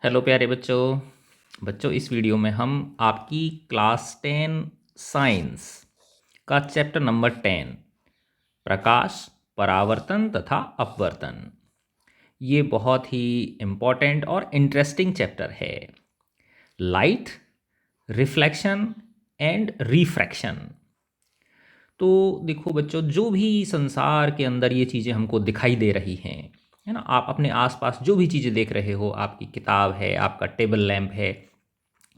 Hello प्यारे बच्चों। इस वीडियो में हम आपकी क्लास 10 साइंस का चैप्टर नंबर 10 प्रकाश, परावर्तन तथा अपवर्तन, ये बहुत ही इम्पॉर्टेंट और इंटरेस्टिंग चैप्टर है। Light, reflection and refraction. तो देखो बच्चों, जो भी संसार के अंदर ये चीज़ें हमको दिखाई दे रही हैं, है ना, आप अपने आसपास जो भी चीज़ें देख रहे हो, आपकी किताब है, आपका टेबल लैंप है,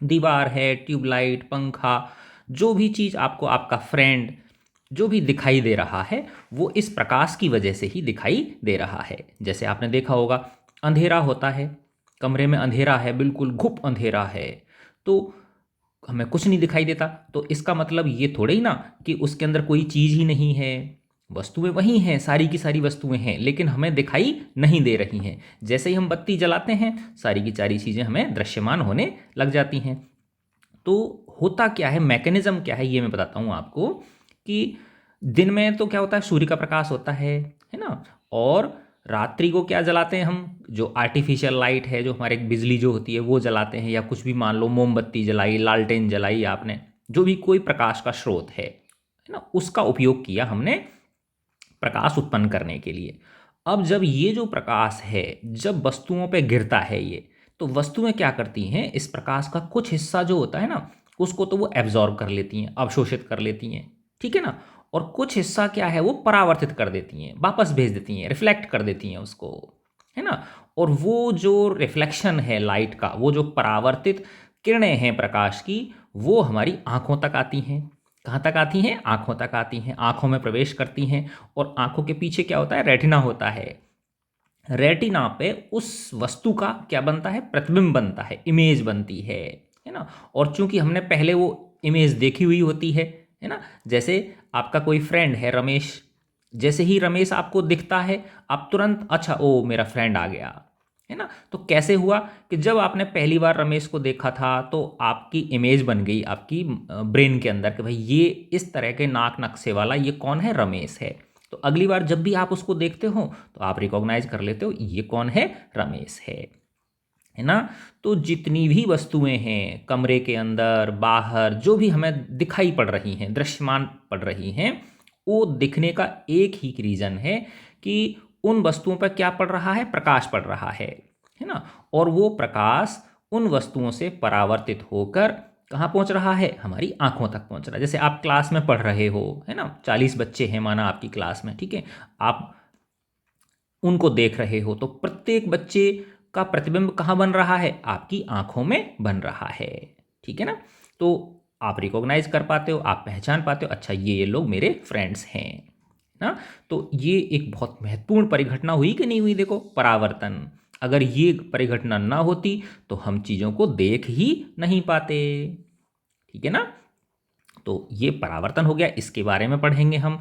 दीवार है, ट्यूबलाइट, पंखा, जो भी चीज़ आपको, आपका फ्रेंड जो भी दिखाई दे रहा है, वो इस प्रकाश की वजह से ही दिखाई दे रहा है। जैसे आपने देखा होगा, अंधेरा होता है, कमरे में अंधेरा है, बिल्कुल घुप अंधेरा है, तो हमें कुछ नहीं दिखाई देता। तो इसका मतलब ये थोड़े ही ना कि उसके अंदर कोई चीज़ ही नहीं है। वस्तुएं वही हैं, सारी की सारी वस्तुएं हैं, लेकिन हमें दिखाई नहीं दे रही हैं। जैसे ही हम बत्ती जलाते हैं, सारी की सारी चीज़ें हमें दृश्यमान होने लग जाती हैं। तो होता क्या है, मैकेनिज्म क्या है, ये मैं बताता हूँ आपको। कि दिन में तो क्या होता है, सूर्य का प्रकाश होता है ना। और रात्रि को क्या जलाते हैं हम, जो आर्टिफिशियल लाइट है, जो हमारे बिजली जो होती है वो जलाते हैं, या कुछ भी मान लो मोमबत्ती जलाई, लालटेन जलाई आपने, जो भी कोई प्रकाश का स्रोत है ना, उसका उपयोग किया हमने प्रकाश उत्पन्न करने के लिए। अब जब ये जो प्रकाश है, जब वस्तुओं पे गिरता है ये, तो वस्तुएं क्या करती हैं, इस प्रकाश का कुछ हिस्सा जो होता है ना, उसको तो वो एब्जॉर्ब कर लेती हैं, अवशोषित कर लेती हैं, ठीक है ना। और कुछ हिस्सा क्या है, वो परावर्तित कर देती हैं, वापस भेज देती हैं, रिफ्लेक्ट कर देती हैं उसको, है ना। और वो जो रिफ्लेक्शन है लाइट का, वो जो परावर्तित किरणें हैं प्रकाश की, वो हमारी आंखों तक आती हैं। कहाँ तक आती हैं, आंखों तक आती हैं, आंखों में प्रवेश करती हैं। और आंखों के पीछे क्या होता है, रेटिना होता है। रेटिना पे उस वस्तु का क्या बनता है, प्रतिबिंब बनता है, इमेज बनती है ना। और चूंकि हमने पहले वो इमेज देखी हुई होती है ना। जैसे आपका कोई फ्रेंड है रमेश, जैसे ही रमेश आपको दिखता है, आप तुरंत अच्छा ओ मेरा फ्रेंड आ गया, है ना। तो कैसे हुआ कि जब आपने पहली बार रमेश को देखा था, तो आपकी इमेज बन गई आपकी ब्रेन के अंदर कि भाई ये इस तरह के नाक नक्शे वाला ये कौन है, रमेश है। तो अगली बार जब भी आप उसको देखते हो, तो आप रिकॉग्नाइज कर लेते हो ये कौन है, रमेश है ना। तो जितनी भी वस्तुएं हैं कमरे के अंदर बाहर, जो भी हमें दिखाई पड़ रही हैं, दृश्यमान पड़ रही हैं, वो दिखने का एक ही रीजन है कि उन वस्तुओं पर क्या पड़ रहा है, प्रकाश पड़ रहा है ना। और वो प्रकाश उन वस्तुओं से परावर्तित होकर कहाँ पहुंच रहा है, हमारी आंखों तक पहुंच रहा है। जैसे आप क्लास में पढ़ रहे हो, है ना, 40 बच्चे हैं माना आपकी क्लास में, ठीक है। आप उनको देख रहे हो, तो प्रत्येक बच्चे का प्रतिबिंब कहाँ बन रहा है, आपकी आंखों में बन रहा है, ठीक है ना। तो आप रिकॉग्नाइज कर पाते हो, आप पहचान पाते हो, अच्छा ये लोग मेरे फ्रेंड्स हैं ना। तो ये एक बहुत महत्वपूर्ण परिघटना हुई कि नहीं हुई, देखो परावर्तन। अगर ये परिघटना ना होती, तो हम चीज़ों को देख ही नहीं पाते, ठीक है ना। तो ये परावर्तन हो गया, इसके बारे में पढ़ेंगे हम,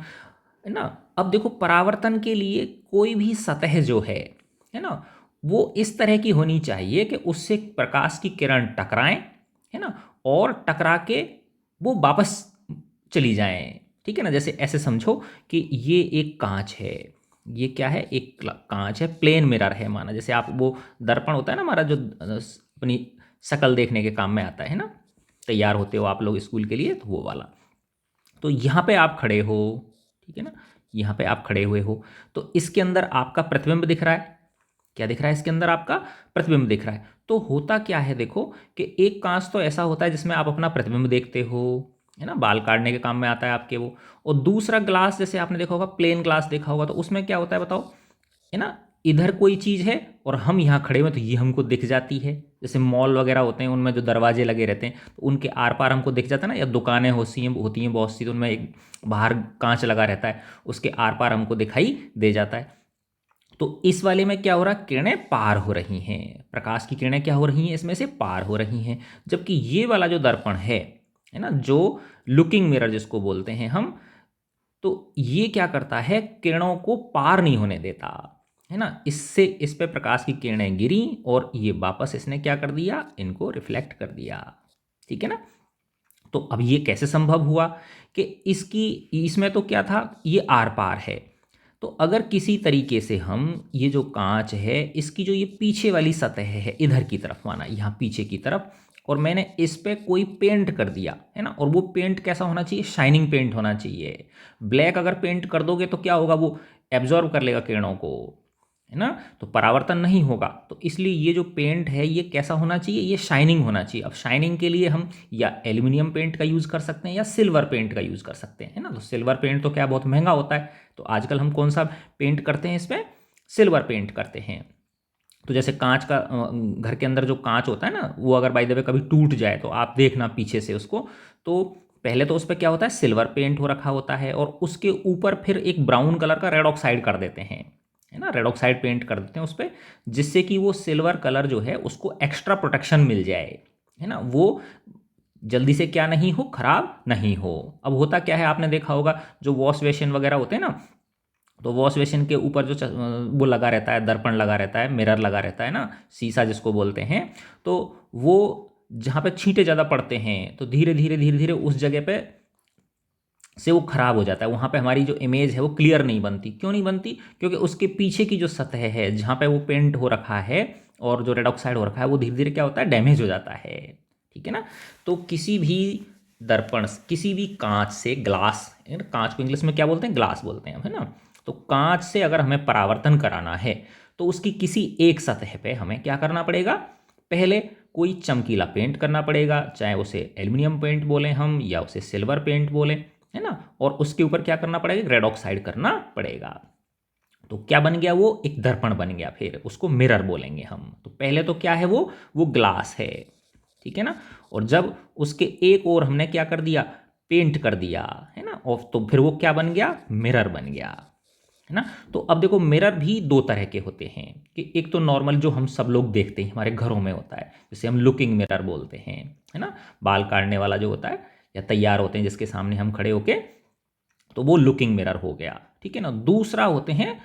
है ना। अब देखो, परावर्तन के लिए कोई भी सतह जो है ना, वो इस तरह की होनी चाहिए कि उससे प्रकाश की किरण टकराएं, है ना, और टकरा के वो वापस चली जाएं, ठीक है ना। जैसे ऐसे समझो कि ये एक कांच है, ये क्या है, एक कांच है, प्लेन मिरर है माना। जैसे आप वो दर्पण होता है ना हमारा, जो अपनी शक्ल देखने के काम में आता है ना, तैयार होते हो आप लोग स्कूल के लिए, तो वो वाला। तो यहाँ पे आप खड़े हो, ठीक है ना, यहाँ पे आप खड़े हुए हो, तो इसके अंदर आपका प्रतिबिंब दिख रहा है। क्या दिख रहा है, इसके अंदर आपका प्रतिबिंब दिख रहा है। तो होता क्या है, देखो कि एक कांच तो ऐसा होता है जिसमें आप अपना प्रतिबिंब देखते हो, है ना, बाल काटने के काम में आता है आपके वो। और दूसरा ग्लास, जैसे आपने देखा होगा, प्लेन ग्लास देखा होगा, तो उसमें क्या होता है बताओ, है ना। इधर कोई चीज़ है और हम यहाँ खड़े हुए, तो ये हमको दिख जाती है। जैसे मॉल वगैरह होते हैं, उनमें जो दरवाजे लगे रहते हैं, तो उनके आर पार हमको दिख जाता है ना। या दुकानें होती हैं बहुत सी, तो उनमें एक बाहर कांच लगा रहता है, उसके आर पार हमको दिखाई दे जाता है। तो इस वाले में क्या हो रहा है, किरणें पार हो रही हैं, प्रकाश की किरणें क्या हो रही हैं, इसमें से पार हो रही हैं। जबकि ये वाला जो दर्पण है ना, जो लुकिंग मिरर जिसको बोलते हैं हम, तो ये क्या करता है, किरणों को पार नहीं होने देता, है ना। इससे इस पे प्रकाश की किरणें गिरी, और ये वापस इसने क्या कर दिया, इनको रिफ्लेक्ट कर दिया, ठीक है ना। तो अब ये कैसे संभव हुआ कि इसकी, इसमें तो क्या था, ये आर पार है, तो अगर किसी तरीके से हम ये जो कांच है इसकी जो ये पीछे वाली सतह है इधर की तरफ, माना यहाँ पीछे की तरफ, और मैंने इस पे कोई पेंट कर दिया है ना, और वो पेंट कैसा होना चाहिए, शाइनिंग पेंट होना चाहिए। ब्लैक अगर पेंट कर दोगे तो क्या होगा, वो एब्जॉर्ब कर लेगा किरणों को, है ना, तो परावर्तन नहीं होगा। तो इसलिए ये जो पेंट है ये कैसा होना चाहिए, ये शाइनिंग होना चाहिए। अब शाइनिंग के लिए हम या एल्यूमिनियम पेंट का यूज़ कर सकते हैं या सिल्वर पेंट का यूज़ कर सकते हैं, है ना। तो सिल्वर पेंट तो क्या बहुत महंगा होता है, तो आजकल हम कौन सा पेंट करते हैं, इसमें सिल्वर पेंट करते हैं। तो जैसे कांच का घर के अंदर जो कांच होता है ना, वो अगर बाय द वे कभी टूट जाए तो आप देखना पीछे से उसको, तो पहले तो उस पर क्या होता है, सिल्वर पेंट हो रखा होता है, और उसके ऊपर फिर एक ब्राउन कलर का रेड ऑक्साइड कर देते हैं, है ना, रेड ऑक्साइड पेंट कर देते हैं उस पर, जिससे कि वो सिल्वर कलर जो है उसको एक्स्ट्रा प्रोटेक्शन मिल जाए, है ना, वो जल्दी से क्या नहीं हो, खराब नहीं हो। अब होता क्या है, आपने देखा होगा जो वॉश बेसिन वगैरह होते हैं ना, तो वॉश बेसिन के ऊपर जो वो लगा रहता है, दर्पण लगा रहता है, मिरर लगा रहता है ना, शीशा जिसको बोलते हैं, तो वो जहाँ पे छींटे ज़्यादा पड़ते हैं तो धीरे धीरे धीरे धीरे उस जगह पे से वो खराब हो जाता है, वहाँ पे हमारी जो इमेज है वो क्लियर नहीं बनती। क्यों नहीं बनती, क्योंकि उसके पीछे की जो सतह है जहाँ पे वो पेंट हो रखा है और जो रेड ऑक्साइड हो रखा है वो धीरे धीरे क्या होता है, डैमेज हो जाता है, ठीक है ना। तो किसी भी दर्पण, किसी भी कांच से, ग्लास, कांच को इंग्लिश में क्या बोलते हैं, ग्लास बोलते हैं, है ना। तो कांच से अगर हमें परावर्तन कराना है तो उसकी किसी एक सतह पे हमें क्या करना पड़ेगा, पहले कोई चमकीला पेंट करना पड़ेगा, चाहे उसे एल्यूमिनियम पेंट बोलें हम या उसे सिल्वर पेंट बोलें, है ना, और उसके ऊपर क्या करना पड़ेगा, रेड ऑक्साइड करना पड़ेगा। तो क्या बन गया, वो एक दर्पण बन गया, फिर उसको मिरर बोलेंगे हम। तो पहले तो क्या है, वो ग्लास है, ठीक है ना, और जब उसके एक और हमने क्या कर दिया, पेंट कर दिया, है ना, और तो फिर वो क्या बन गया, मिरर बन गया, है ना। तो अब देखो मिरर भी दो तरह के होते हैं, कि एक तो नॉर्मल जो हम सब लोग देखते हैं हमारे घरों में होता है, जिसे हम लुकिंग मिरर बोलते हैं, है ना, बाल काटने वाला जो होता है या तैयार होते हैं जिसके सामने हम खड़े होके, तो वो लुकिंग मिरर हो गया, ठीक है ना। दूसरा होते हैं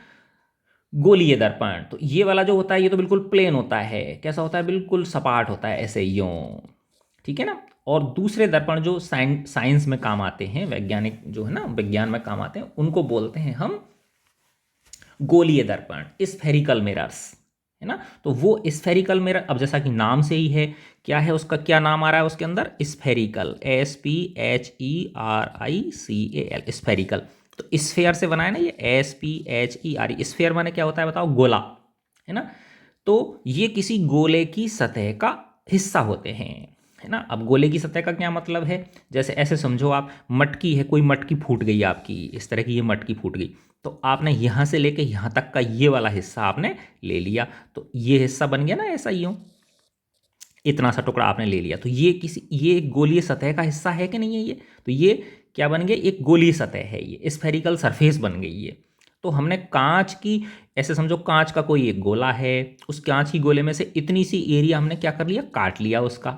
गोलीय दर्पण। तो ये वाला जो होता है ये तो बिल्कुल प्लेन होता है, कैसा होता है, बिल्कुल सपाट होता है, ऐसे यूं, ठीक है ना। और दूसरे दर्पण जो साइंस में काम आते हैं, वैज्ञानिक जो है ना, विज्ञान में काम आते हैं, उनको बोलते हैं हम गोलीय दर्पण, स्फेरिकल मिरर्स, है ना। तो वो स्फेरिकल मिरर, अब जैसा कि नाम से ही है, क्या है उसका, क्या नाम आ रहा है उसके अंदर, स्फेरिकल, SPHERICAL, स्फेरिकल। तो स्फेयर से बना है ना ये, SPHERE, स्फेयर माने क्या होता है बताओ, गोला, है ना। तो ये किसी गोले की सतह का हिस्सा होते हैं, है ना। अब गोले की सतह का क्या मतलब है, जैसे ऐसे समझो आप, मटकी है, कोई मटकी फूट गई आपकी, इस तरह की ये मटकी फूट गई, तो आपने यहाँ से लेके यहाँ तक का ये वाला हिस्सा आपने ले लिया, तो ये हिस्सा बन गया ना ऐसा, यूँ इतना सा टुकड़ा आपने ले लिया, तो ये एक गोलीय सतह का हिस्सा है कि नहीं है ये, तो ये क्या बन गया, एक गोलीय सतह है, ये स्फेरिकल सरफेस बन गई ये। तो हमने कांच की, ऐसे समझो कांच का कोई एक गोला है, उस कांच की गोले में से इतनी सी एरिया हमने क्या कर लिया, काट लिया उसका,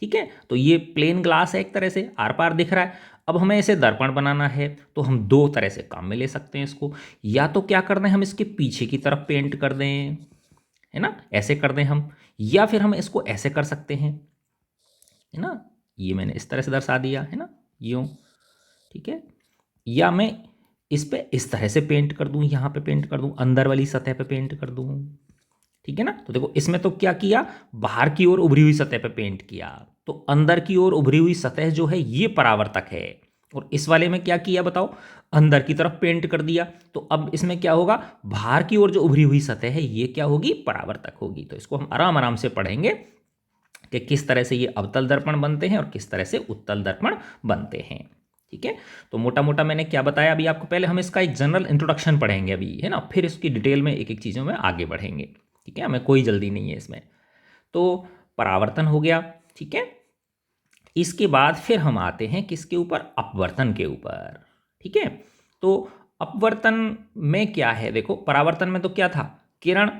ठीक है। तो ये प्लेन ग्लास है, एक तरह से आर पार दिख रहा है। अब हमें इसे दर्पण बनाना है तो हम दो तरह से काम में ले सकते हैं इसको, या तो क्या कर दें, हम इसके पीछे की तरफ पेंट कर दें, है ना, ऐसे कर दें हम, या फिर हम इसको ऐसे कर सकते हैं, है ना, ये मैंने इस तरह से दर्शा दिया, है ना, यूं, ठीक है। या मैं इस पे इस तरह से पेंट कर दूं, यहाँ पे पेंट कर दूं, अंदर वाली सतह पे पेंट कर दूं, ठीक है ना। तो देखो इसमें तो क्या किया, बाहर की ओर उभरी हुई सतह पे पेंट किया, तो अंदर की ओर उभरी हुई सतह जो है ये परावर्तक है, और इस वाले में क्या किया बताओ, अंदर की तरफ पेंट कर दिया। तो अब इसमें क्या होगा, बाहर की ओर जो उभरी हुई सतह है ये क्या होगी, परावर्तक होगी। तो इसको हम आराम आराम से पढ़ेंगे कि किस तरह से ये अवतल दर्पण बनते हैं और किस तरह से उत्तल दर्पण बनते हैं, ठीक है। तो मोटा मोटा मैंने क्या बताया अभी आपको, पहले हम इसका एक जनरल इंट्रोडक्शन पढ़ेंगे अभी, है ना, फिर इसकी डिटेल में एक एक चीज़ों में आगे बढ़ेंगे, ठीक है, हमें कोई जल्दी नहीं है इसमें। तो परावर्तन हो गया, ठीक है। इसके बाद फिर हम आते हैं किसके ऊपर, अपवर्तन के ऊपर, ठीक है। तो अपवर्तन में क्या है, देखो परावर्तन में तो क्या था, किरण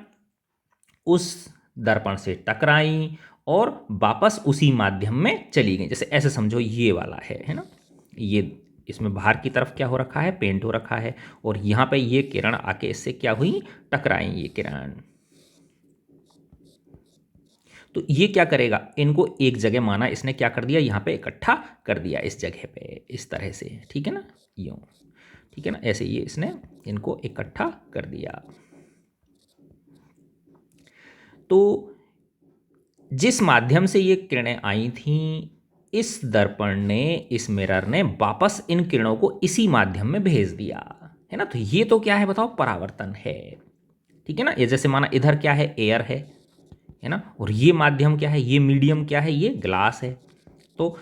उस दर्पण से टकराई और वापस उसी माध्यम में चली गई। जैसे ऐसे समझो ये वाला है ना, ये इसमें बाहर की तरफ क्या हो रखा है, पेंट हो रखा है, और यहाँ पे ये किरण आके इससे क्या हुई, टकराई ये किरण। तो ये क्या करेगा, इनको एक जगह माना इसने क्या कर दिया, यहाँ पे इकट्ठा कर दिया इस जगह पे, इस तरह से, ठीक है ना, यूँ। ठीक है ना, ऐसे ये इसने इनको इकट्ठा कर दिया। तो जिस माध्यम से ये किरणें आई थीं, इस दर्पण ने, इस मिरर ने वापस इन किरणों को इसी माध्यम में भेज दिया, है ना। तो ये तो क्या है बताओ, परावर्तन है, ठीक है ना। ये जैसे माना इधर क्या है, एयर है ना, और ये माध्यम क्या है, ये मीडियम क्या है, ये ग्लास है। तो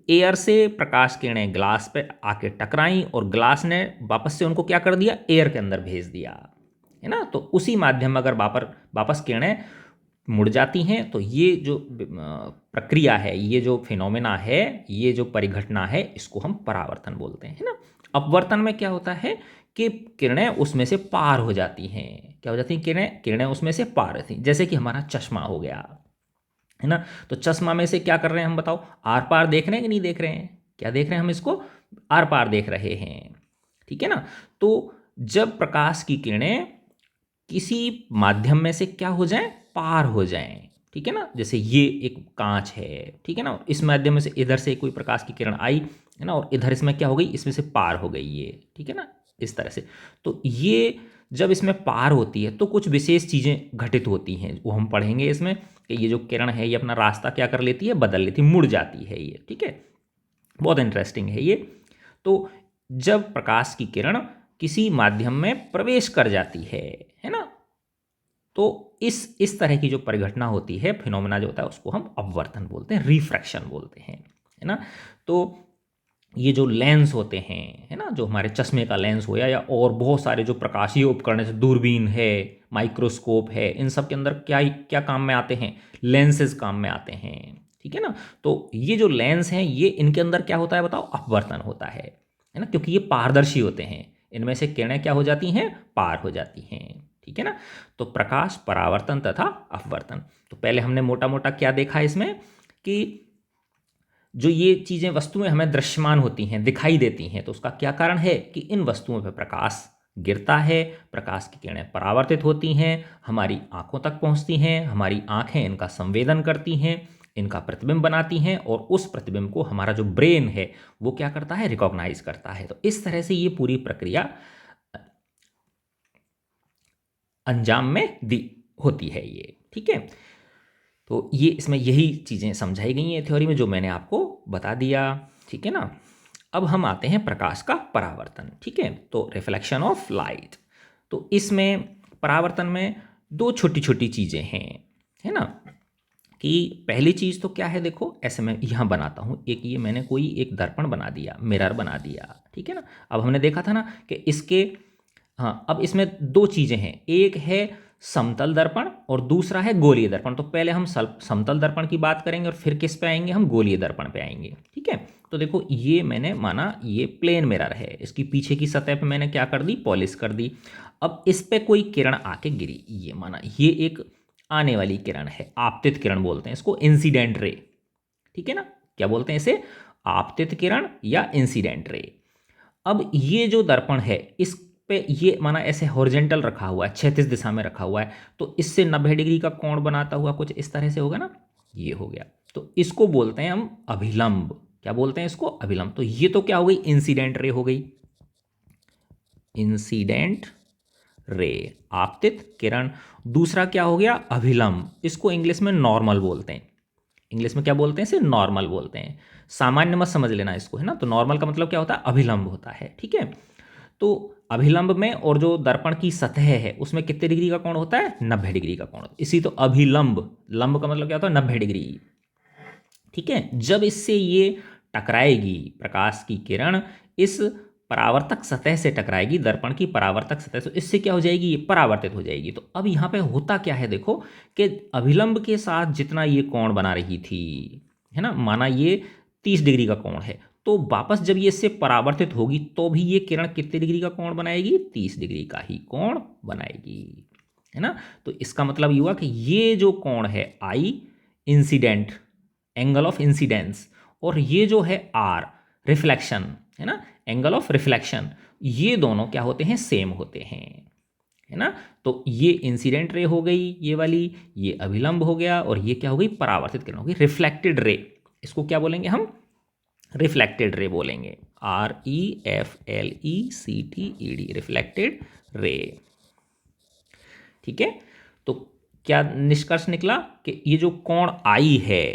एयर से प्रकाश किरणें ग्लास पे आके टकराई और ग्लास ने वापस से उनको क्या कर दिया, एयर के अंदर भेज दिया, है ना। तो उसी माध्यम में अगर वापस किरणें मुड़ जाती हैं तो ये जो प्रक्रिया है, ये जो फिनोमेना है, ये जो परिघटना है, इसको हम परावर्तन बोलते हैं, है ना। अपवर्तन में क्या होता है कि किरणें उसमें से पार हो जाती हैं। क्या हो जाती हैं, किरणें किरणें उसमें से पार होती हैं। जैसे कि हमारा चश्मा हो गया, है ना। तो चश्मा में से क्या कर रहे हैं हम बताओ, आर पार देख रहे हैं कि नहीं देख रहे हैं, क्या देख रहे हैं हम इसको, आर पार देख रहे हैं, ठीक है ना। तो जब प्रकाश की किरणें किसी माध्यम में से क्या हो जाएं, पार हो जाएं, ठीक है ना। जैसे ये एक कांच है, ठीक है ना, इस माध्यम में से इधर से कोई प्रकाश की किरण आई, है ना, और इधर इसमें क्या हो गई, इसमें से पार हो गई ये, ठीक है ना, इस तरह से। तो ये जब इसमें पार होती है तो कुछ विशेष चीज़ें घटित होती हैं, वो हम पढ़ेंगे इसमें, कि ये जो किरण है ये अपना रास्ता क्या कर लेती है, बदल लेती है, मुड़ जाती है ये, ठीक है। बहुत इंटरेस्टिंग है ये। तो जब प्रकाश की किरण किसी माध्यम में प्रवेश कर जाती है ना, तो इस तरह की जो परिघटना होती है, फिनोमेना जो होता है, उसको हम अपवर्तन बोलते हैं, रिफ्रैक्शन बोलते हैं, है ना। तो ये जो लेंस होते हैं, है ना, जो हमारे चश्मे का लेंस हो या और बहुत सारे जो प्रकाशीय उपकरण, जैसे दूरबीन है, माइक्रोस्कोप है, इन सब के अंदर क्या क्या काम में आते हैं, लेंसेज काम में आते हैं, ठीक है ना। तो ये जो लेंस हैं, ये इनके अंदर क्या होता है बताओ, अपवर्तन होता है ना, क्योंकि ये पारदर्शी होते हैं, इनमें से किरणें क्या हो जाती हैं, पार हो जाती हैं, ठीक है ना। तो प्रकाश परावर्तन तथा अपवर्तन। तो पहले हमने मोटा मोटा क्या देखा इसमें, कि जो ये चीज़ें वस्तुएं हमें दृश्यमान होती हैं, दिखाई देती हैं, तो उसका क्या कारण है कि इन वस्तुओं पर प्रकाश गिरता है, प्रकाश की किरणें परावर्तित होती हैं, हमारी आंखों तक पहुंचती हैं, हमारी आंखें इनका संवेदन करती हैं, इनका प्रतिबिंब बनाती हैं, और उस प्रतिबिंब को हमारा जो ब्रेन है वो क्या करता है, रिकॉग्नाइज करता है। तो इस तरह से ये पूरी प्रक्रिया अंजाम में दी होती है ये, ठीक है। तो ये इसमें यही चीज़ें समझाई गई हैं थ्योरी में, जो मैंने आपको बता दिया, ठीक है ना। अब हम आते हैं प्रकाश का परावर्तन, ठीक है। तो रिफ्लेक्शन ऑफ लाइट। तो इसमें परावर्तन में दो छोटी छोटी चीज़ें हैं, है ना। कि पहली चीज़ तो क्या है, देखो ऐसे मैं यहाँ बनाता हूँ एक, ये मैंने कोई एक दर्पण बना दिया, मिरर बना दिया, ठीक है ना। अब हमने देखा था ना कि इसके, हाँ, अब इसमें दो चीज़ें हैं, एक है समतल दर्पण और दूसरा है गोलीय दर्पण। तो पहले हम समतल दर्पण की बात करेंगे और फिर किस पे आएंगे, हम गोलीय दर्पण पे आएंगे, ठीक है। तो देखो ये मैंने माना ये प्लेन मिरर है, इसकी पीछे की सतह पे मैंने क्या कर दी, पॉलिश कर दी। अब इस पे कोई किरण आके गिरी, ये माना ये एक आने वाली किरण है, आपतित किरण बोलते हैं इसको, इंसिडेंट रे, ठीक है ना। क्या बोलते हैं इसे, आपतित किरण या इंसिडेंट रे। अब ये जो दर्पण है, इस पे ये माना ऐसे हॉरिजेंटल रखा हुआ है, क्षैतिज दिशा में रखा हुआ है, तो इससे 90 डिग्री का कोण बनाता हुआ कुछ इस तरह से होगा ना, ये हो गया। तो इसको बोलते हैं हम अभिलंब। क्या बोलते हैं इसको, अभिलंब। तो ये तो क्या हो गई, इंसिडेंट रे हो गई, इंसिडेंट रे, आपतित किरण। दूसरा क्या हो गया, अभिलंब, इसको इंग्लिश में नॉर्मल बोलते हैं, इंग्लिश में क्या बोलते हैं इसे, नॉर्मल बोलते हैं। सामान्य मत समझ लेना इसको, है ना। तो नॉर्मल का मतलब क्या होता है, अभिलंब होता है, ठीक है। तो अभिलंब में और जो दर्पण की सतह है उसमें कितने डिग्री का कोण होता है, 90 डिग्री का कोण। इसी तो अभिलंब, लंब का मतलब क्या होता है, 90 डिग्री, ठीक है। जब इससे ये टकराएगी, प्रकाश की किरण इस परावर्तक सतह से टकराएगी, दर्पण की परावर्तक सतह से, इससे क्या हो जाएगी, ये परावर्तित हो जाएगी। तो अब यहाँ पे होता क्या है देखो, कि अभिलंब के साथ जितना ये कोण बना रही थी, है ना, माना ये 30 डिग्री का कोण है, तो वापस जब ये इससे परावर्तित होगी तो भी ये किरण कितने डिग्री का कोण बनाएगी, 30 डिग्री का ही कोण बनाएगी, है ना। तो इसका मतलब ये हुआ कि ये जो कोण है आई, इंसिडेंट, एंगल ऑफ इंसिडेंस, और ये जो है आर, रिफ्लेक्शन, है ना, एंगल ऑफ रिफ्लेक्शन, ये दोनों क्या होते हैं, सेम होते हैं, है ना। तो ये इंसिडेंट रे हो गई ये वाली, ये अभिलंब हो गया, और ये क्या हो गई, परावर्तित किरण हो गई, रिफ्लेक्टेड रे। इसको क्या बोलेंगे हम, रिफ्लेक्टेड रे बोलेंगे, REFLECTED, रिफ्लेक्टेड रे। ठीक है, तो क्या निष्कर्ष निकला कि ये जो कोण आई है,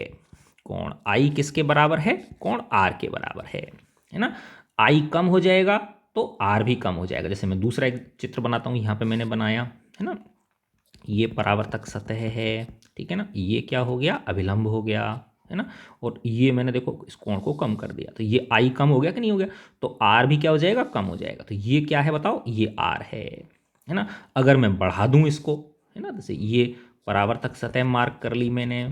कोण आई किसके बराबर है, कोण आर के बराबर है ना। आई कम हो जाएगा तो आर भी कम हो जाएगा। जैसे मैं दूसरा एक चित्र बनाता हूँ, यहाँ पे मैंने बनाया है ना, ये परावर्तक सतह है, ठीक है ना, ये क्या हो गया, अभिलंब हो गया, है ना, और ये मैंने देखो इस कोण को कम कर दिया, तो ये आई कम हो गया कि नहीं हो गया, तो आर भी क्या हो जाएगा, कम हो जाएगा। तो ये क्या है बताओ, ये आर है ना। अगर मैं बढ़ा दूं इसको, है ना, जैसे ये परावर्तक सतह मार्क कर ली मैंने,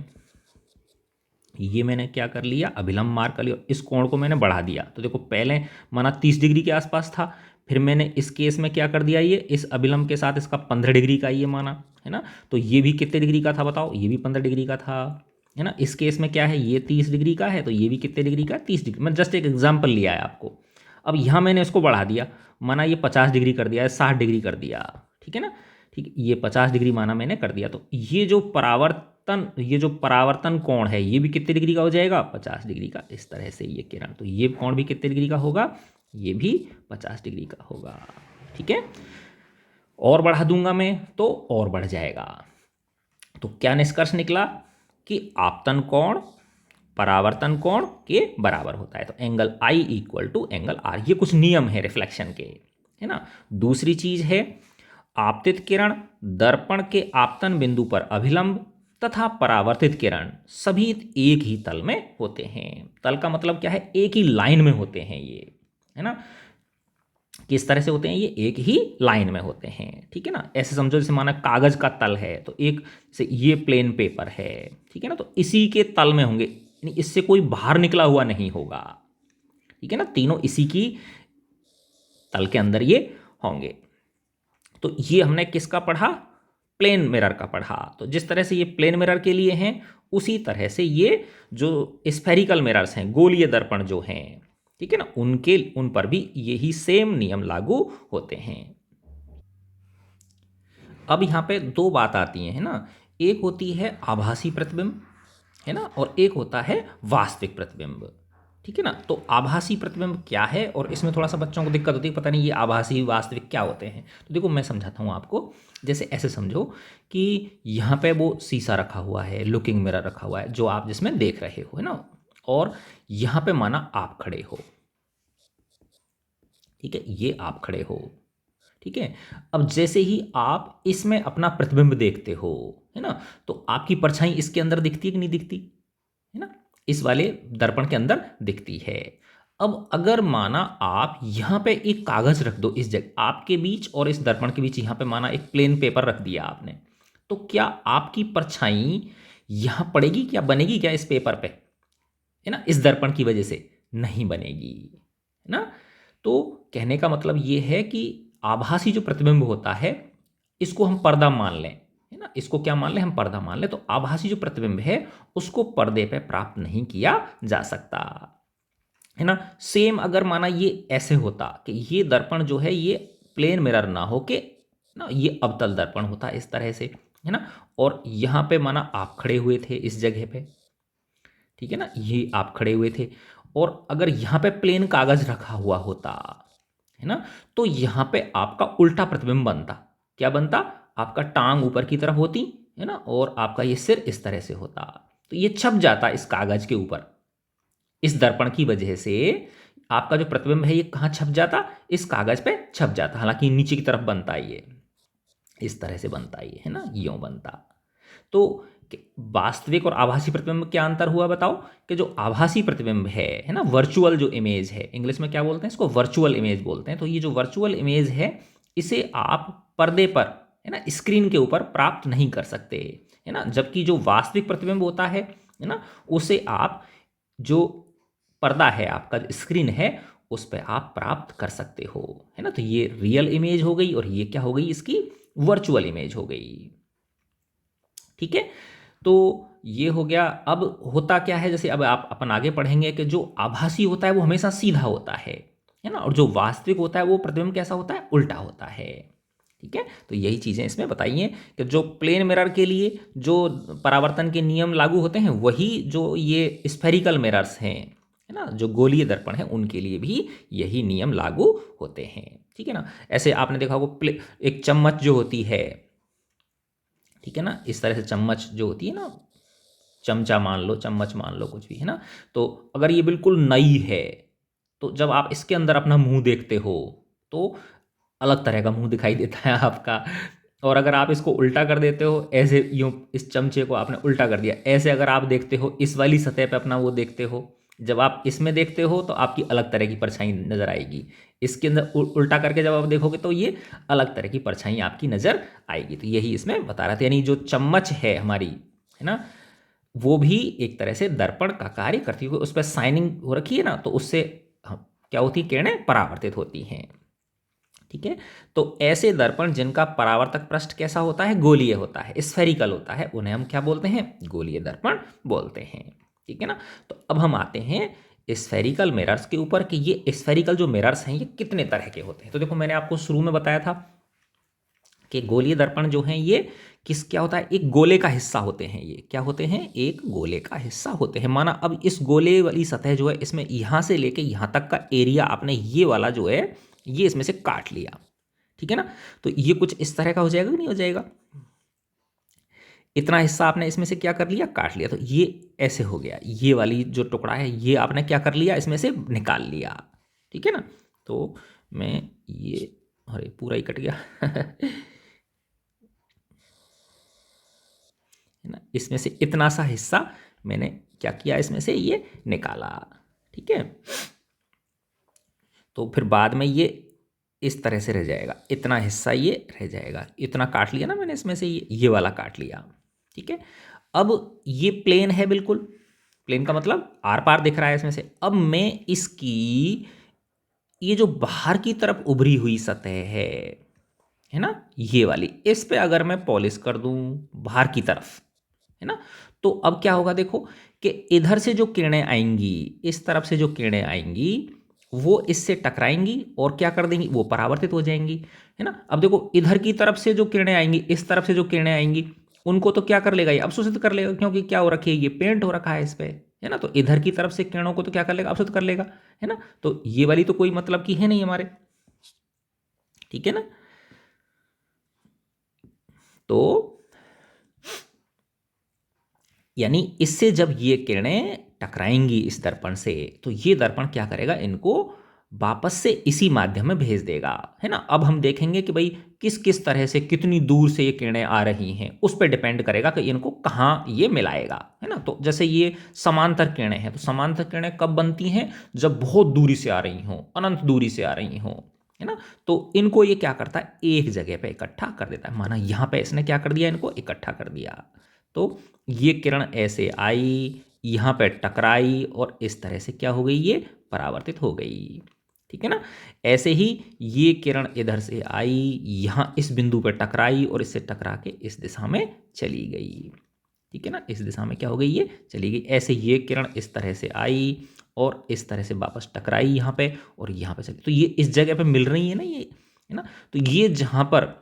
ये मैंने क्या कर लिया, अभिलंब मार्क कर लिया, इस कोण को मैंने बढ़ा दिया। तो देखो पहले माना 30 डिग्री के आसपास था, फिर मैंने इस केस में क्या कर दिया, ये इस अभिलंब के साथ इसका 15 डिग्री का ये माना, है ना। तो ये भी कितने डिग्री का था बताओ, ये भी 15 डिग्री का था, है ना। इस केस में क्या है, ये 30 डिग्री का है, तो ये भी कितने डिग्री का, 30 डिग्री। मैं जस्ट एक एग्जाम्पल लिया है आपको। अब यहाँ मैंने इसको बढ़ा दिया, माना ये 50 डिग्री कर दिया है, 60 डिग्री कर दिया, ठीक है ना, ठीक, ये 50 डिग्री माना मैंने कर दिया। तो ये जो परावर्तन कोण है, ये भी कितने डिग्री का हो जाएगा, 50 डिग्री का। इस तरह से ये किरण, तो ये कोण भी कितने डिग्री का होगा, ये भी 50 डिग्री का होगा। ठीक है, और बढ़ा दूंगा मैं तो और बढ़ जाएगा। तो क्या निष्कर्ष निकला कि आपतन कोण परावर्तन कोण के बराबर होता है। तो angle I equal to angle R, ये कुछ नियम है रिफ्लेक्शन के, है ना। दूसरी चीज है, आपतित किरण दर्पण के आपतन बिंदु पर अभिलंब तथा परावर्तित किरण सभी एक ही तल में होते हैं। तल का मतलब क्या है, एक ही लाइन में होते हैं ये, है ना। किस तरह से होते हैं, ये एक ही लाइन में होते हैं, ठीक है ना। ऐसे समझो जैसे माना कागज का तल है, तो एक जैसे ये प्लेन पेपर है, ठीक है ना, तो इसी के तल में होंगे, यानी इससे कोई बाहर निकला हुआ नहीं होगा, ठीक है ना, तीनों इसी की तल के अंदर ये होंगे। तो ये हमने किसका पढ़ा, प्लेन मिरर का पढ़ा। तो जिस तरह से ये प्लेन मिरर के लिए हैं, उसी तरह से ये जो स्फेरिकल मिरर्स हैं, गोलीय दर्पण जो हैं, ठीक है ना, उन पर भी यही सेम नियम लागू होते हैं। अब यहाँ पे दो बात आती है ना, एक होती है आभासी प्रतिबिंब, है ना, और एक होता है वास्तविक प्रतिबिंब, ठीक है ना। तो आभासी प्रतिबिंब क्या है, और इसमें थोड़ा सा बच्चों को दिक्कत होती है, पता नहीं ये आभासी वास्तविक क्या होते हैं। तो देखो मैं समझाता हूँ आपको। जैसे ऐसे समझो कि यहाँ पे वो शीशा रखा हुआ है, लुकिंग मिरर रखा हुआ है, जो आप जिसमें देख रहे हो, है ना, और यहाँ पे माना आप खड़े हो, ठीक है, ये आप खड़े हो, ठीक है। अब जैसे ही आप इसमें अपना प्रतिबिंब देखते हो, है ना, तो आपकी परछाई इसके अंदर दिखती है कि नहीं दिखती, है ना, इस वाले दर्पण के अंदर दिखती है। अब अगर माना आप यहाँ पे एक कागज रख दो, इस जगह आपके बीच और इस दर्पण के बीच यहाँ पे माना एक प्लेन पेपर रख दिया आपने, तो क्या आपकी परछाई यहाँ पड़ेगी, क्या बनेगी क्या इस पेपर पे, है ना, इस दर्पण की वजह से नहीं बनेगी, है ना। तो कहने का मतलब ये है कि आभासी जो प्रतिबिंब होता है, इसको हम पर्दा मान लें, है ना, इसको क्या मान लें, हम पर्दा मान लें। तो आभासी जो प्रतिबिंब है उसको पर्दे पे प्राप्त नहीं किया जा सकता, है ना। सेम अगर माना ये ऐसे होता कि ये दर्पण जो है ये प्लेन मिरर ना हो के ना, ये अवतल दर्पण होता इस तरह से, है ना, और यहाँ पे माना आप खड़े हुए थे इस जगह पे, ठीक है ना, ये आप खड़े हुए थे, और अगर यहाँ पे प्लेन कागज रखा हुआ होता, है ना, तो यहाँ पे आपका उल्टा प्रतिबिंब बनता। क्या बनता, आपका टांग ऊपर की तरफ होती, है ना, और आपका ये सिर इस तरह से होता। तो ये छप जाता इस कागज के ऊपर, इस दर्पण की वजह से आपका जो प्रतिबिंब है ये कहाँ छप जाता, इस कागज पे छप जाता। हालांकि नीचे की तरफ बनता है ये, इस तरह से बनता है ना, यूं बनता। तो वास्तविक और आभासी प्रतिबिंब में क्या अंतर हुआ बताओ, कि जो आभासी प्रतिबिंब है ना, वर्चुअल जो इमेज है, इंग्लिश में क्या बोलते हैं इसको, वर्चुअल इमेज बोलते हैं। तो ये जो वर्चुअल इमेज है, इसे आप पर्दे पर, है ना, स्क्रीन के ऊपर प्राप्त नहीं कर सकते, है ना। जबकि जो वास्तविक प्रतिबिंब होता है ना, उसे आप जो पर्दा है आपका, जो स्क्रीन है, उस पर आप प्राप्त कर सकते हो, है ना। तो ये रियल इमेज हो गई, और ये क्या हो गई, इसकी वर्चुअल इमेज हो गई, ठीक है। तो ये हो गया। अब होता क्या है, जैसे अब आप अपन आगे पढ़ेंगे कि जो आभासी होता है वो हमेशा सीधा होता है ना, और जो वास्तविक होता है वो प्रतिबिंब कैसा होता है, उल्टा होता है, ठीक है। तो यही चीज़ें इसमें बताइए कि जो प्लेन मिरर के लिए जो परावर्तन के नियम लागू होते हैं, वही जो ये स्फेरिकल मिरर्स हैं, है ना, जो गोलीय दर्पण है उनके लिए भी यही नियम लागू होते हैं। ठीक है ना, ऐसे आपने देखा होगा एक चम्मच जो होती है, ठीक है ना, इस तरह से चम्मच जो होती है ना, चमचा मान लो, चम्मच मान लो, कुछ भी, है ना, तो अगर ये बिल्कुल नई है तो जब आप इसके अंदर अपना मुंह देखते हो तो अलग तरह का मुंह दिखाई देता है आपका। और अगर आप इसको उल्टा कर देते हो, ऐसे यूं इस चमचे को आपने उल्टा कर दिया, ऐसे अगर आप देखते हो इस वाली सतह पे अपना वो देखते हो, जब आप इसमें देखते हो तो आपकी अलग तरह की परछाई नजर आएगी। इसके अंदर उल्टा करके जब आप देखोगे तो ये अलग तरह की परछाई आपकी नजर आएगी। तो यही इसमें बता रहा था, यानी जो चम्मच है हमारी, है ना, वो भी एक तरह से दर्पण का कार्य करती है। उस पर साइनिंग हो रखी है ना, तो उससे क्या होती है, किरणें परावर्तित होती हैं। ठीक है, तो ऐसे दर्पण जिनका परावर्तक पृष्ठ कैसा होता है, गोलीय होता है, स्फेरिकल होता है, उन्हें हम क्या बोलते हैं, गोलीय दर्पण बोलते हैं। ठीक है ना, तो अब हम आते हैं स्फेरिकल मिरर्स के ऊपर कि ये स्फेरिकल जो मिरर्स हैं ये कितने तरह के होते हैं। तो देखो मैंने आपको शुरू में बताया था कि गोलीय दर्पण जो हैं ये क्या होता है, एक गोले का हिस्सा होते हैं। ये क्या होते हैं, एक गोले का हिस्सा होते हैं। माना अब इस गोले वाली सतह जो है, इसमें यहाँ से लेके यहाँ तक का एरिया आपने ये वाला जो है ये इसमें से काट लिया। ठीक है ना, तो ये कुछ इस तरह का हो जाएगा कि नहीं हो जाएगा, इतना हिस्सा आपने इसमें से क्या कर लिया, काट लिया, तो ये ऐसे हो गया। ये वाली जो टुकड़ा है ये आपने क्या कर लिया, इसमें से निकाल लिया। ठीक है ना, तो मैं ये, अरे पूरा ही कट गया है ना, इसमें से इतना सा हिस्सा मैंने क्या किया, इसमें से ये निकाला। ठीक है, तो फिर बाद में ये इस तरह से रह जाएगा, इतना हिस्सा ये रह जाएगा, इतना काट लिया ना मैंने इसमें से, ये वाला काट लिया। ठीक है, अब ये प्लेन है, बिल्कुल प्लेन का मतलब आर पार दिख रहा है इसमें से। अब मैं इसकी ये जो बाहर की तरफ उभरी हुई सतह है ना, ये वाली, इस पे अगर मैं पॉलिश कर दूं बाहर की तरफ, है ना, तो अब क्या होगा, देखो कि इधर से जो किरणें आएंगी, इस तरफ से जो किरणें आएंगी वो इससे टकराएंगी और क्या कर देंगी, वो परावर्तित हो जाएंगी। है ना, अब देखो इधर की तरफ से जो किरणें आएंगी, इस तरफ से जो किरणें आएंगी, उनको तो क्या कर लेगा, ये अवशोषित कर लेगा, क्योंकि क्या हो रखी है, ये पेंट हो रखा है इस पे, है ना, तो इधर की तरफ से किरणों को तो क्या कर लेगा, अवशोषित कर लेगा। है ना, तो ये वाली तो कोई मतलब की है नहीं हमारे। ठीक है ना, तो यानी इससे जब ये किरणें टकराएंगी इस दर्पण से, तो ये दर्पण क्या करेगा, इनको वापस से इसी माध्यम में भेज देगा। है ना, अब हम देखेंगे कि भाई किस किस तरह से, कितनी दूर से ये किरणें आ रही हैं, उस पर डिपेंड करेगा कि इनको कहाँ ये मिलाएगा। है ना, तो जैसे ये समांतर किरणें हैं, तो समांतर किरणें कब बनती हैं, जब बहुत दूरी से आ रही हों, अनंत दूरी से आ रही हों। है ना, तो इनको ये क्या करता है, एक जगह पे इकट्ठा कर देता है। माना यहाँ पे इसने क्या कर दिया, इनको इकट्ठा कर दिया, तो ये किरण ऐसे आई, यहाँ पे टकराई और इस तरह से क्या हो गई, ये परावर्तित हो गई। ठीक है ना, ऐसे ही ये किरण इधर से आई, यहाँ इस बिंदु पर टकराई और इससे टकरा के इस दिशा में चली गई। ठीक है ना, इस दिशा में क्या हो गई, ये चली गई। ऐसे ये किरण इस तरह से आई और इस तरह से वापस टकराई यहाँ पे और यहाँ पे चली, तो ये इस जगह पे मिल रही है ना ये, है ना, तो ये जहाँ पर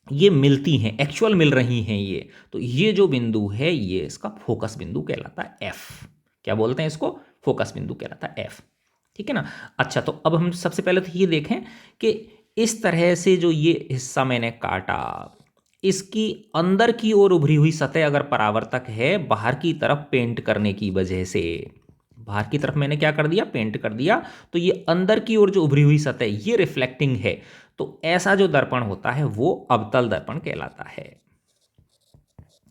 ये मिलती हैं, एक्चुअल मिल रही हैं ये, तो ये जो बिंदु है ये इसका फोकस बिंदु कहलाता है, एफ। क्या बोलते हैं इसको, फोकस बिंदु कहलाता है, एफ। ठीक है ना, अच्छा, तो अब हम सबसे पहले तो ये देखें कि इस तरह से जो ये हिस्सा मैंने काटा, इसकी अंदर की ओर उभरी हुई सतह अगर परावर्तक है, बाहर की तरफ पेंट करने की वजह से, बाहर की तरफ मैंने क्या कर दिया, पेंट कर दिया, तो ये अंदर की ओर जो उभरी हुई सतह ये रिफ्लेक्टिंग है, तो ऐसा जो दर्पण होता है वो अवतल दर्पण कहलाता है।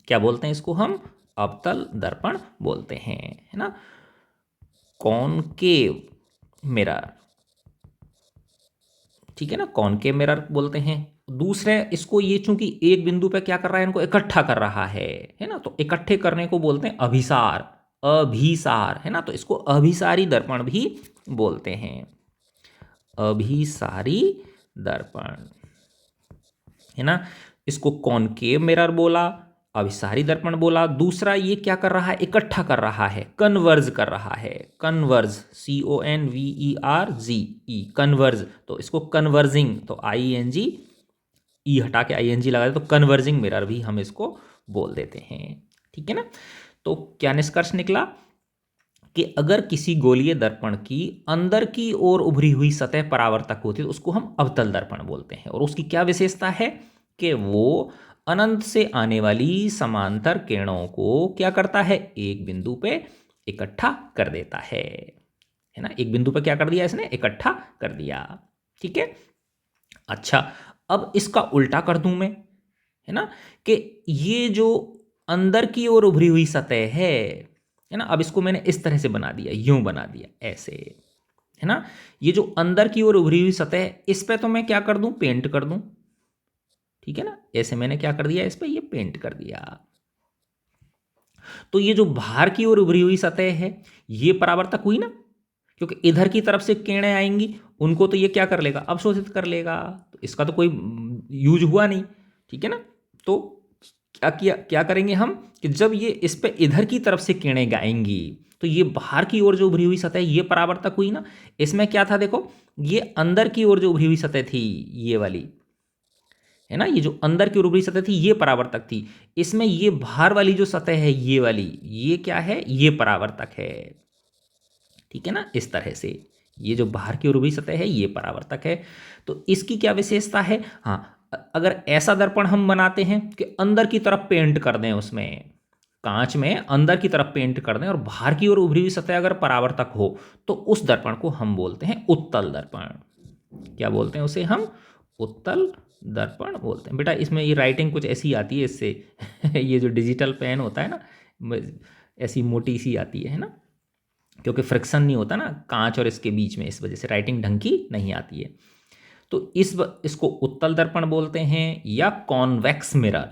क्या बोलते हैं इसको हम, अवतल दर्पण बोलते हैं। है ना, कॉनकेव मिरर, ठीक है ना, कॉनकेव मिरर बोलते हैं। दूसरे इसको, ये चूंकि एक बिंदु पे क्या कर रहा है, इनको इकट्ठा कर रहा है ना, तो इकट्ठे करने को बोलते हैं अभिसार, अभिसार, है ना, तो इसको अभिसारी दर्पण भी बोलते हैं, अभिसारी दर्पण। है ना, इसको कॉनकेव मिरर बोला, अभिसारी दर्पण बोला। दूसरा ये क्या कर रहा है, इकट्ठा कर रहा है, कन्वर्ज कर रहा है, कन्वर्ज, CONVERGE, कन्वर्ज, तो इसको कन्वर्जिंग, तो ING, ई हटा के ING लगा दे तो कन्वर्जिंग मिरर भी हम इसको बोल देते हैं। ठीक है ना, तो क्या निष्कर्ष निकला कि अगर किसी गोलीय दर्पण की अंदर की ओर उभरी हुई सतह परावर्तक होती है तो उसको हम अवतल दर्पण बोलते हैं। और उसकी क्या विशेषता है कि वो अनंत से आने वाली समांतर किरणों को क्या करता है, एक बिंदु पे इकट्ठा कर देता है ना। एक बिंदु पे क्या कर दिया इसने, इकट्ठा कर दिया। ठीक है। अच्छा, अब इसका उल्टा कर दूं मैं, है ना, कि ये जो अंदर की ओर उभरी हुई सतह है ना, अब इसको मैंने इस तरह से बना दिया, यूं बना दिया ऐसे, है ना। ये जो अंदर की ओर उभरी हुई सतह है इस पे तो मैं क्या कर दूं, पेंट कर दूं। ठीक है ना, ऐसे मैंने क्या कर दिया, इस पे ये पेंट कर दिया। तो ये जो बाहर की ओर उभरी हुई सतह है ये परावर्तक हुई ना, क्योंकि इधर की तरफ से किरणें आएंगी उनको तो ये क्या कर लेगा, अवशोषित कर लेगा। तो इसका तो कोई यूज हुआ नहीं। ठीक है ना। तो क्या करेंगे हम कि जब ये इस पे इधर की तरफ से किरणें आएंगी तो ये बाहर की ओर जो उभरी हुई सतह ये परावर्तक हुई ना। इसमें क्या था देखो, ये अंदर की ओर जो उभरी हुई सतह थी ये वाली, है ना, ये जो अंदर की उभरी सतह थी ये परावर्तक थी। इसमें ये बाहर वाली जो सतह है ये वाली, ये क्या है, ये परावर्तक है। ठीक है ना, इस तरह से ये जो बाहर की उभरी सतह है ये परावर्तक है। तो इसकी क्या विशेषता है, हाँ, अगर ऐसा दर्पण हम बनाते हैं कि अंदर की तरफ पेंट कर दें, उसमें कांच में अंदर की तरफ पेंट कर दें और बाहर की ओर उभरी हुई सतह अगर परावर्तक हो तो उस दर्पण को हम बोलते हैं उत्तल दर्पण। क्या बोलते हैं उसे हम, उत्तल दर्पण बोलते हैं। बेटा इसमें ये राइटिंग कुछ ऐसी आती है इससे ये जो डिजिटल पेन होता है ना, ऐसी मोटी सी आती है ना, क्योंकि फ्रिक्शन नहीं होता ना कांच और इसके बीच में, इस वजह से राइटिंग ढंग की नहीं आती है। तो इसको उत्तल दर्पण बोलते हैं या convex mirror,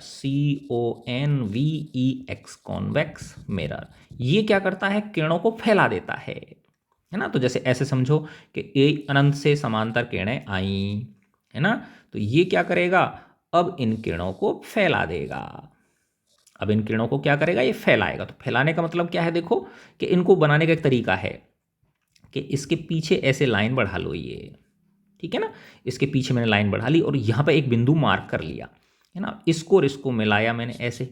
CONVEX, convex mirror. ये क्या करता है, किरणों को फैला देता है ना। तो जैसे ऐसे समझो कि एक अनंत से समांतर किरणें आई, है ना, तो ये क्या करेगा, अब इन किरणों को फैला देगा। अब इन किरणों को क्या करेगा, ये फैलाएगा। तो फैलाने का मतलब क्या है, देखो कि इनको बनाने का एक तरीका है कि इसके पीछे ऐसे लाइन बढ़ा लो ये, ठीक है ना, इसके पीछे मैंने लाइन बढ़ा ली और यहाँ पे एक बिंदु मार्क कर लिया, है ना, इसको और इसको मिलाया मैंने ऐसे,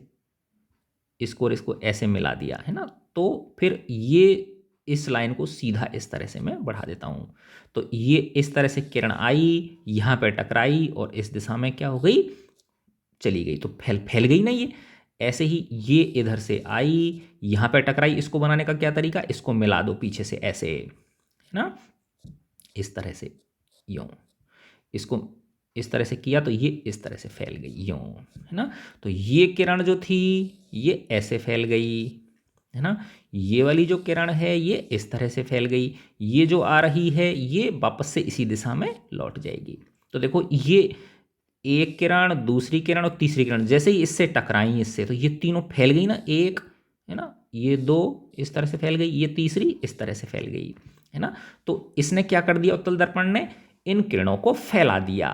इसको और इसको ऐसे मिला दिया, है ना। तो फिर ये इस लाइन को सीधा इस तरह से मैं बढ़ा देता हूँ। तो ये इस तरह से किरण आई, यहाँ पे टकराई और इस दिशा में क्या हो गई, चली गई। तो फैल फैल गई ना ये। ऐसे ही ये इधर से आई, यहाँ पे टकराई। इसको बनाने का क्या तरीका, इसको मिला दो पीछे से ऐसे, है ना, इस तरह से यूँ, इसको इस तरह से किया तो ये इस तरह से फैल गई यूँ, है ना। तो ये किरण जो थी ये ऐसे फैल गई, है ना। ये वाली जो किरण है ये इस तरह से फैल गई। ये जो आ रही है ये वापस से इसी दिशा में लौट जाएगी। तो देखो ये एक किरण, दूसरी किरण और तीसरी किरण जैसे ही इससे टकराई इससे, तो ये तीनों फैल गई ना, एक, है ना, ये दो इस तरह से फैल गई, ये तीसरी इस तरह से फैल गई, है ना। तो इसने क्या कर दिया, उत्तल दर्पण ने इन किरणों को फैला दिया।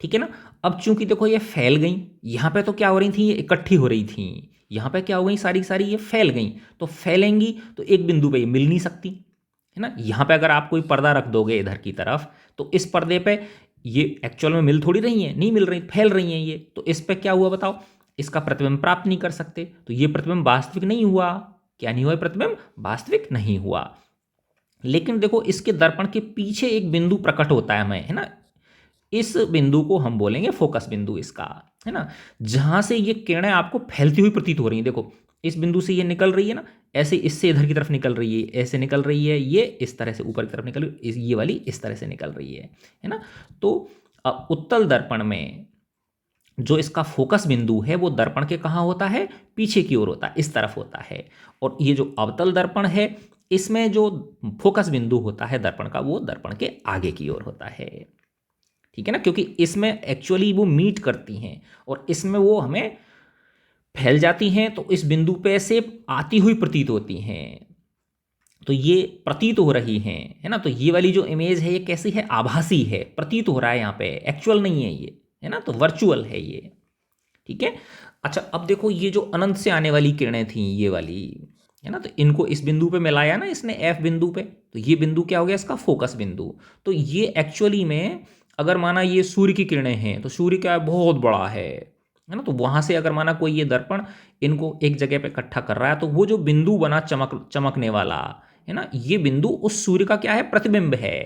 ठीक है ना। अब चूंकि देखो ये फैल गई, यहां पे तो क्या हो रही थी, ये इकट्ठी हो रही थी, यहां पे क्या हो गई, सारी सारी ये फैल गई। तो फैलेंगी तो एक बिंदु पे ये मिल नहीं सकती, है ना। यहां पे अगर आप कोई पर्दा रख दोगे इधर की तरफ तो इस पर्दे पे ये एक्चुअल में मिल थोड़ी रही है, नहीं मिल रही, फैल रही हैं ये। तो इस पे क्या हुआ बताओ, इसका प्रतिबिंब प्राप्त नहीं कर सकते। तो ये प्रतिबिंब वास्तविक नहीं हुआ। क्या नहीं हुआ, प्रतिबिंब वास्तविक नहीं हुआ। लेकिन देखो इसके दर्पण के पीछे एक बिंदु प्रकट होता है हमें, है ना। इस बिंदु को हम बोलेंगे फोकस बिंदु इसका, है ना, जहां से ये किरणें आपको फैलती हुई प्रतीत हो रही हैं। देखो इस बिंदु से ये निकल रही है ना, ऐसे इससे इधर की तरफ निकल रही है, ऐसे निकल रही है, ये इस तरह से ऊपर की तरफ निकल रही है, ये वाली इस तरह से निकल रही है ना। तो उत्तल दर्पण में जो इसका फोकस बिंदु है वो दर्पण के कहाँ होता है, पीछे की ओर होता है, इस तरफ होता है। और ये जो अवतल दर्पण है इसमें जो फोकस बिंदु होता है दर्पण का वो दर्पण के आगे की ओर होता है। ठीक है ना, क्योंकि इसमें एक्चुअली वो मीट करती हैं और इसमें वो हमें फैल जाती हैं, तो इस बिंदु पे से आती हुई प्रतीत होती हैं। तो ये प्रतीत हो रही हैं, है ना। तो ये वाली जो इमेज है ये कैसी है, आभासी है, प्रतीत हो रहा है यहाँ पे, एक्चुअल नहीं है ये, है ना। तो वर्चुअल है ये। ठीक है। अच्छा अब देखो ये जो अनंत से आने वाली किरणें थी ये वाली, है ना, तो इनको इस बिंदु पे मिलाया ना इसने, एफ बिंदु पे। तो ये बिंदु क्या हो गया, इसका फोकस बिंदु। तो ये एक्चुअली में अगर माना ये सूर्य की किरणें हैं तो सूर्य क्या है, बहुत बड़ा है, है ना। तो वहां से अगर माना कोई ये दर्पण इनको एक जगह पे इकट्ठा कर रहा है, तो वो जो बिंदु बना चमकने वाला, है ना, ये बिंदु उस सूर्य का क्या है, प्रतिबिंब है।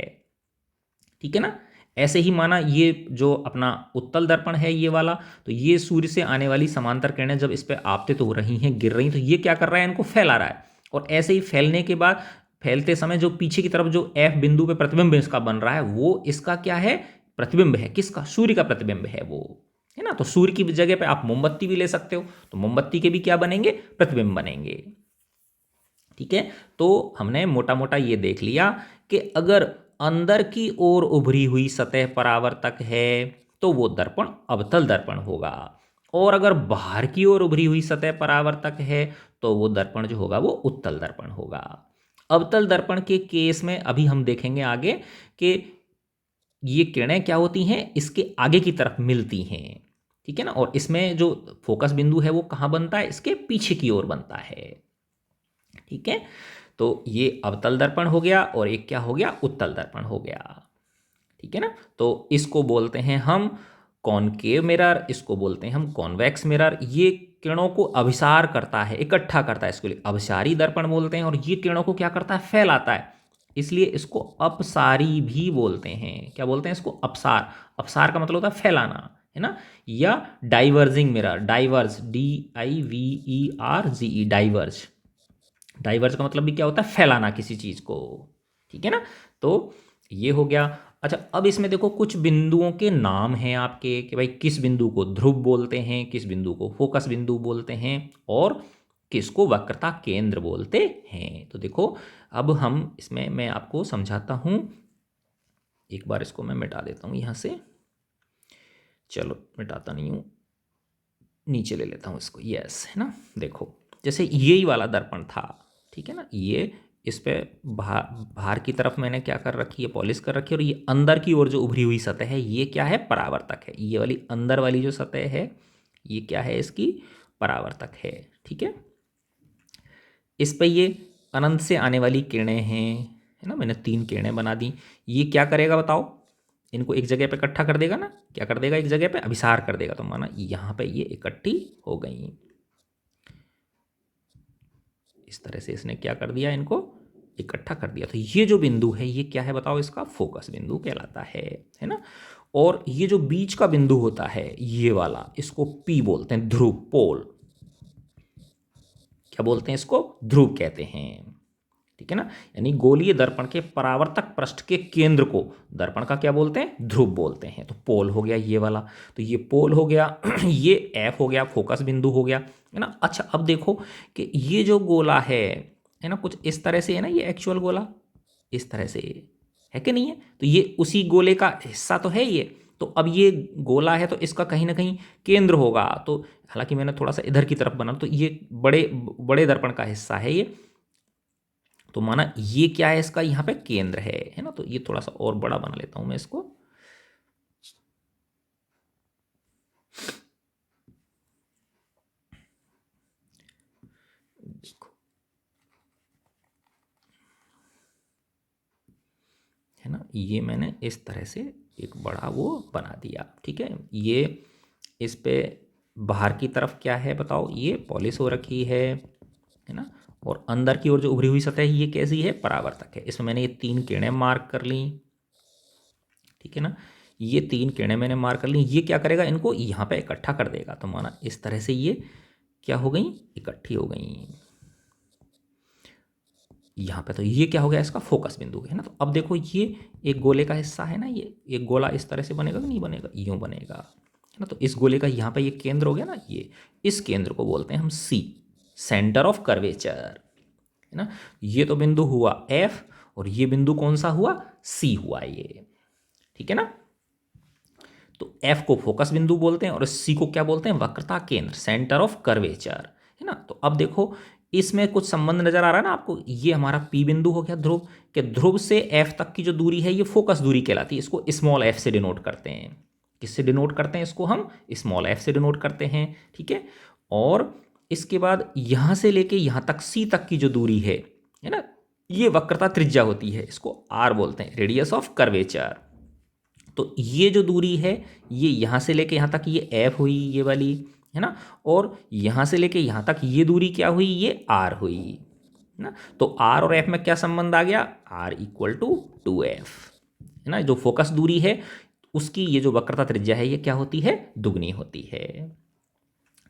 ठीक है ना। ऐसे ही माना ये जो अपना उत्तल दर्पण है ये वाला, तो ये सूर्य से आने वाली समांतर किरणें जब इस पे आपतित हो रही हैं, गिर रही, तो ये क्या कर रहा है, इनको फैला रहा है। और ऐसे ही फैलने के बाद, फैलते समय जो पीछे की तरफ जो एफ बिंदु पे प्रतिबिंब इसका बन रहा है, वो इसका क्या है, प्रतिबिंब है। किसका, सूर्य का प्रतिबिंब है वो, है ना। तो सूर्य की जगह पे आप मोमबत्ती भी ले सकते हो, तो मोमबत्ती के भी क्या बनेंगे, प्रतिबिंब बनेंगे। ठीक है। तो हमने मोटा मोटा ये देख लिया कि अगर अंदर की ओर उभरी हुई सतह परावर्तक है तो वो दर्पण अवतल दर्पण होगा, और अगर बाहर की ओर उभरी हुई सतह परावर्तक है तो वो दर्पण जो होगा वो उत्तल दर्पण होगा। अवतल दर्पण के केस में अभी हम देखेंगे आगे कि ये किरणें क्या होती हैं, इसके आगे की तरफ मिलती हैं। ठीक है ना। और इसमें जो फोकस बिंदु है वो कहाँ बनता है, इसके पीछे की ओर बनता है। ठीक है। तो ये अवतल दर्पण हो गया, और एक क्या हो गया, उत्तल दर्पण हो गया। ठीक है ना। तो इसको बोलते हैं हम कॉनकेव मिरर, इसको बोलते हैं हम कॉन्वेक्स मिरर। ये किरणों को अभिसार करता है, इकट्ठा करता है, इसके लिए अपसारी दर्पण बोलते हैं। और ये किरणों को क्या करता है, फैलाता है, इसलिए इसको अपसारी भी बोलते हैं। क्या बोलते हैं इसको, अपसार। अपसार का मतलब होता है फैलाना, है ना। या diverging mirror, diverge, DIVERGE, diverge. Diverge का मतलब भी क्या होता है, फैलाना किसी चीज को। ठीक है ना। तो ये हो गया। अच्छा, अब इसमें देखो कुछ बिंदुओं के नाम हैं आपके, कि भाई किस बिंदु को ध्रुव बोलते हैं, किस बिंदु को फोकस बिंदु बोलते हैं, और किसको वक्रता केंद्र बोलते हैं। तो देखो अब हम इसमें मैं आपको समझाता हूं। एक बार इसको मैं मिटा देता हूं यहां से, चलो मिटाता नहीं हूं, नीचे ले लेता हूं इसको, यस, है ना। देखो जैसे यही वाला दर्पण था, ठीक है ना, ये इस पे बाहर की तरफ मैंने क्या कर रखी है, पॉलिश कर रखी है, और ये अंदर की ओर जो उभरी हुई सतह है ये क्या है, परावर्तक है। ये वाली अंदर वाली जो सतह है ये क्या है, इसकी परावर्तक है। ठीक है। इस पे ये अनंत से आने वाली किरणें हैं, है ना। मैंने 3 किरणें बना दी। ये क्या करेगा बताओ, इनको एक जगह पे इकट्ठा कर देगा ना, क्या कर देगा, एक जगह पे अभिसार कर देगा। तो माना यहाँ पे ये इकट्ठी हो गई, इस तरह से इसने क्या कर दिया, इनको इकट्ठा कर दिया। तो ये जो बिंदु है ये क्या है बताओ, इसका फोकस बिंदु कहलाता है ना। और ये जो बीच का बिंदु होता है ये वाला, इसको P बोलते हैं, ध्रुव, पोल। क्या बोलते हैं इसको, ध्रुव कहते हैं। ठीक है ना। यानी गोलीय दर्पण के परावर्तक पृष्ठ के केंद्र को दर्पण का क्या बोलते हैं, ध्रुव बोलते हैं। तो पोल हो गया ये वाला, तो ये पोल हो गया ये एफ हो गया, फोकस बिंदु हो गया, है ना। अच्छा, अब देखो कि ये जो गोला है ना, कुछ इस तरह से है ना, ये एक्चुअल गोला इस तरह से है कि नहीं है। तो ये उसी गोले का हिस्सा तो है ये। तो अब ये गोला है तो इसका कहीं ना कहीं केंद्र होगा। तो हालांकि मैंने थोड़ा सा इधर की तरफ बना, तो ये बड़े बड़े दर्पण का हिस्सा है ये। तो माना ये क्या है, इसका यहाँ पे केंद्र है ना। तो ये थोड़ा सा और बड़ा बना लेता हूं मैं इसको। देखो, है ना, ये मैंने इस तरह से एक बड़ा वो बना दिया। ठीक है। ये इस पे बाहर की तरफ क्या है बताओ, ये पॉलिश हो रखी है ना। और अंदर की ओर जो उभरी हुई सतह है ये कैसी है, परावर्तक है। इसमें मैंने ये 3 किरणें मार्क कर ली। ठीक है ना। ये 3 किरणें मैंने मार्क कर ली। ये क्या करेगा, इनको यहाँ पे इकट्ठा कर देगा। तो माना इस तरह से ये क्या हो गई, इकट्ठी हो गई यहाँ पे। तो ये क्या हो गया, इसका फोकस बिंदु है ना। तो अब देखो ये एक गोले का हिस्सा है ना, ये एक गोला इस तरह से बनेगा कि नहीं बनेगा, यूं बनेगा, है ना। तो इस गोले का यहाँ पे ये केंद्र हो गया ना, ये इस केंद्र को बोलते हैं हम C, सेंटर ऑफ कर्वेचर, है ना। ये तो बिंदु हुआ F, और ये बिंदु कौन सा हुआ, C हुआ ये। ठीक है ना। तो F को फोकस बिंदु बोलते हैं, और C को क्या बोलते हैं, वक्रता केंद्र, सेंटर ऑफ कर्वेचर, है ना। तो अब देखो इसमें कुछ संबंध नजर आ रहा है ना आपको। ये हमारा P बिंदु हो गया ध्रुव, के ध्रुव से F तक की जो दूरी है ये फोकस दूरी कहलाती है। इसको स्मॉल f से डिनोट करते हैं। किससे डिनोट करते हैं इसको, हम स्मॉल f से डिनोट करते हैं। ठीक है। और इसके बाद यहां से लेके यहां तक C तक की जो दूरी है ना, ये वक्रता त्रिज्या होती है, इसको R बोलते हैं, रेडियस ऑफ कर्वेचर। तो ये जो दूरी है ये यहाँ से लेके यहाँ तक ये f हुई ये वाली, है ना, और यहाँ से लेके यहाँ तक ये दूरी क्या हुई, ये r हुई, है ना। तो r और f में क्या संबंध आ गया, r इक्वल टू 2f, है ना। जो फोकस दूरी है उसकी ये जो वक्रता त्रिज्या है ये क्या होती है, दुगनी होती है।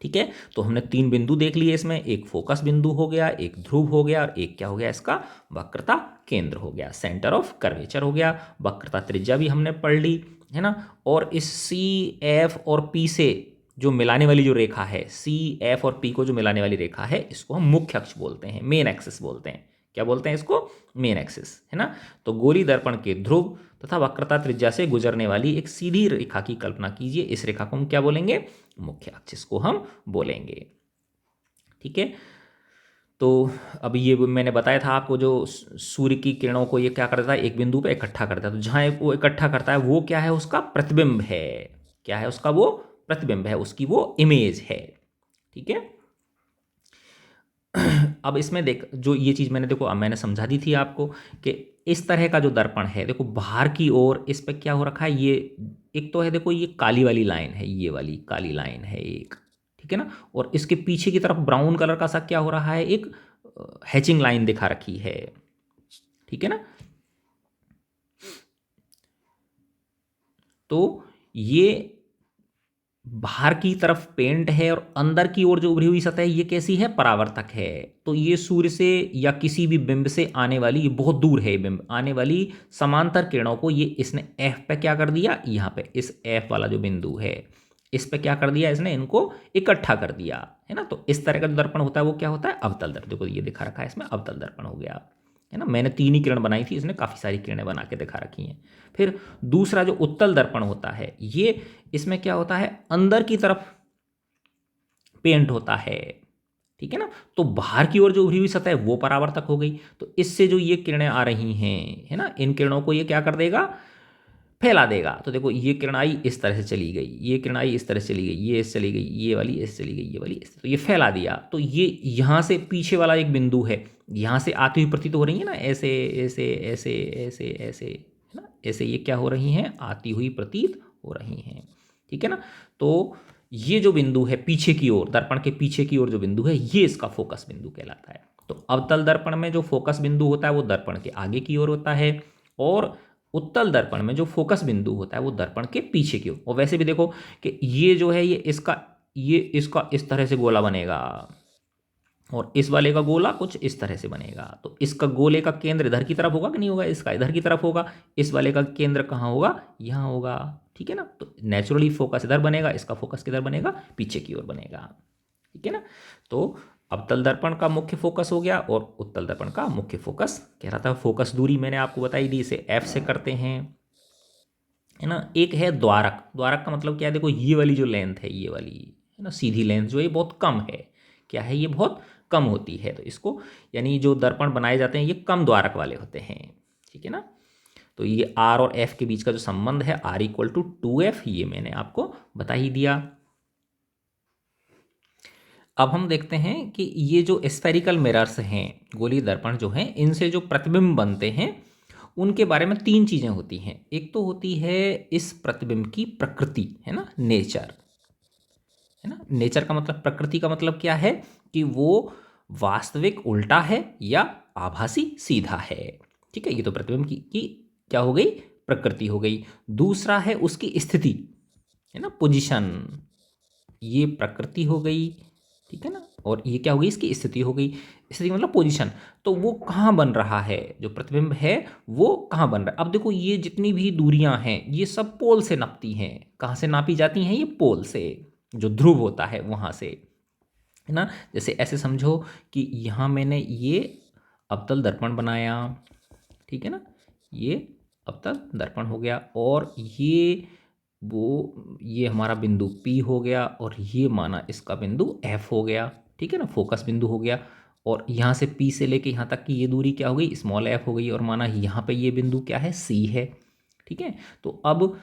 ठीक है, तो हमने तीन बिंदु देख लिए इसमें, एक फोकस बिंदु हो गया, एक ध्रुव हो गया, और एक क्या हो गया इसका, वक्रता केंद्र हो गया, सेंटर ऑफ कर्वेचर हो गया। वक्रता त्रिज्या भी हमने पढ़ ली, है ना। और इस सी एफ और पी से जो मिलाने वाली जो रेखा है, सी एफ और पी को जो मिलाने वाली रेखा है, इसको हम मुख्य अक्ष बोलते हैं, मेन एक्सिस बोलते हैं। क्या बोलते हैं इसको, मेन एक्सिस, है ना। तो गोली दर्पण के ध्रुव तथा वक्रता त्रिज्या से गुजरने वाली एक सीधी रेखा की कल्पना कीजिए, इस रेखा को हम क्या बोलेंगे, मुख्य अक्ष को हम बोलेंगे। ठीक है, तो अब ये मैंने बताया था आपको, जो सूर्य की किरणों को ये क्या करता है, एक बिंदु पे इकट्ठा करता है, तो जहां वो इकट्ठा करता है वो क्या है, उसका प्रतिबिंब है। क्या है उसका, वो प्रतिबिंब है, उसकी वो इमेज है। ठीक है, अब इसमें देख, जो ये चीज़ मैंने देखो, अब मैंने समझा दी थी आपको कि इस तरह का जो दर्पण है, देखो बाहर की ओर इस पे क्या हो रखा है, ये एक तो है, देखो ये काली वाली लाइन है, ये वाली काली लाइन है एक, ठीक है ना। और इसके पीछे की तरफ ब्राउन कलर का सा क्या हो रहा है, एक हैचिंग लाइन दिखा रखी है, ठीक है ना। तो ये बाहर की तरफ पेंट है और अंदर की ओर जो उभरी हुई सतह ये कैसी है, परावर्तक है। तो ये सूर्य से या किसी भी बिंब से आने वाली, ये बहुत दूर है बिंब, आने वाली समांतर किरणों को ये इसने एफ पे क्या कर दिया, यहाँ पे इस एफ वाला जो बिंदु है इस पे क्या कर दिया इसने, इनको इकट्ठा कर दिया, है ना। तो इस तरह का जो दर्पण होता है वो क्या होता है, अवतल दर्पण। देखो ये दिखा रखा है इसमें, अवतल दर्पण हो गया, है ना। मैंने तीन ही किरण बनाई थी, इसने काफ़ी सारी किरणें बना के दिखा रखी हैं। फिर दूसरा जो उत्तल दर्पण होता है, ये इसमें क्या होता है, अंदर की तरफ पेंट होता है, ठीक है ना। तो बाहर की ओर जो उभरी हुई सतह है वो परावर्तक हो गई, तो इससे जो ये किरणें आ रही हैं, है ना, इन किरणों को ये क्या कर देगा, फैला देगा। तो देखो ये किरण आई इस तरह से चली गई, ये किरण आई इस तरह से चली गई, ये इस चली गई, ये वाली इस चली गई, ये वाली इस, तो ये फैला दिया। तो ये यहाँ से पीछे वाला एक बिंदु है, यहाँ से आती हुई प्रतीत हो रही है ना, ऐसे ऐसे ऐसे ऐसे ऐसे, है ना, ऐसे ये क्या हो रही हैं, आती हुई प्रतीत हो रही हैं, ठीक है ना। तो ये जो बिंदु है पीछे की ओर, दर्पण के पीछे की ओर जो बिंदु है, ये इसका फोकस बिंदु कहलाता है। तो अवतल दर्पण में जो फोकस बिंदु होता है वो दर्पण के आगे की ओर होता है, और उत्तल दर्पण में जो फोकस बिंदु होता है वो दर्पण के पीछे की ओर। और वैसे भी देखो कि ये जो है, ये इसका इस तरह से गोला बनेगा, और इस वाले का गोला कुछ इस तरह से बनेगा। तो इसका गोले का केंद्र इधर की तरफ होगा कि नहीं होगा, इसका इधर की तरफ होगा, इस वाले का केंद्र कहाँ होगा, यहाँ होगा, ठीक है ना। तो नेचुरली फोकस इधर बनेगा, इसका फोकस किधर बनेगा, पीछे की ओर बनेगा, ठीक है ना। तो अवतल दर्पण का मुख्य फोकस हो गया, और उत्तल दर्पण का मुख्य फोकस कह रहा था, फोकस दूरी मैंने आपको बताई दी, इसे एफ से करते हैं, है ना। एक है द्वारक, द्वारक का मतलब क्या है, देखो ये वाली जो लेंथ है, ये वाली, है ना, सीधी लेंथ जो है ये बहुत कम है, क्या है, ये बहुत कम होती है। तो इसको, यानी जो दर्पण बनाए जाते हैं ये कम द्वारक वाले होते हैं, ठीक है ना। तो ये आर और एफ के बीच का जो संबंध है, आर इक्वल टू 2f, ये मैंने आपको बता ही दिया। अब हम देखते हैं कि ये जो स्फेरिकल मिरर्स हैं, गोलीय दर्पण जो हैं, इनसे जो प्रतिबिंब बनते हैं उनके बारे में तीन चीज़ें होती हैं। एक तो होती है इस प्रतिबिंब की प्रकृति, है ना, नेचर, है ना। नेचर का मतलब, प्रकृति का मतलब क्या है, कि वो वास्तविक उल्टा है या आभासी सीधा है, ठीक है। ये तो प्रतिबिंब की क्या हो गई, प्रकृति हो गई। दूसरा है उसकी स्थिति, है ना, पोजीशन, ये प्रकृति हो गई, ठीक है ना। और ये क्या हो गई, इसकी स्थिति हो गई, स्थिति मतलब पोजीशन। तो वो कहाँ बन रहा है, जो प्रतिबिंब है वो कहाँ बन रहा है। अब देखो ये जितनी भी दूरियां हैं ये सब पोल से नापती हैं, कहाँ से नापी जाती हैं, ये पोल से, जो ध्रुव होता है वहाँ से, है ना। जैसे ऐसे समझो कि यहाँ मैंने ये अवतल दर्पण बनाया, ठीक है ना, ये अवतल दर्पण हो गया, और ये हमारा बिंदु P हो गया, और ये माना इसका बिंदु F हो गया, ठीक है ना, फोकस बिंदु हो गया। और यहाँ से P से लेके यहाँ तक की ये दूरी क्या हो गई, स्मॉल f हो गई, और माना यहाँ पे ये बिंदु क्या है, C है, ठीक है। तो अब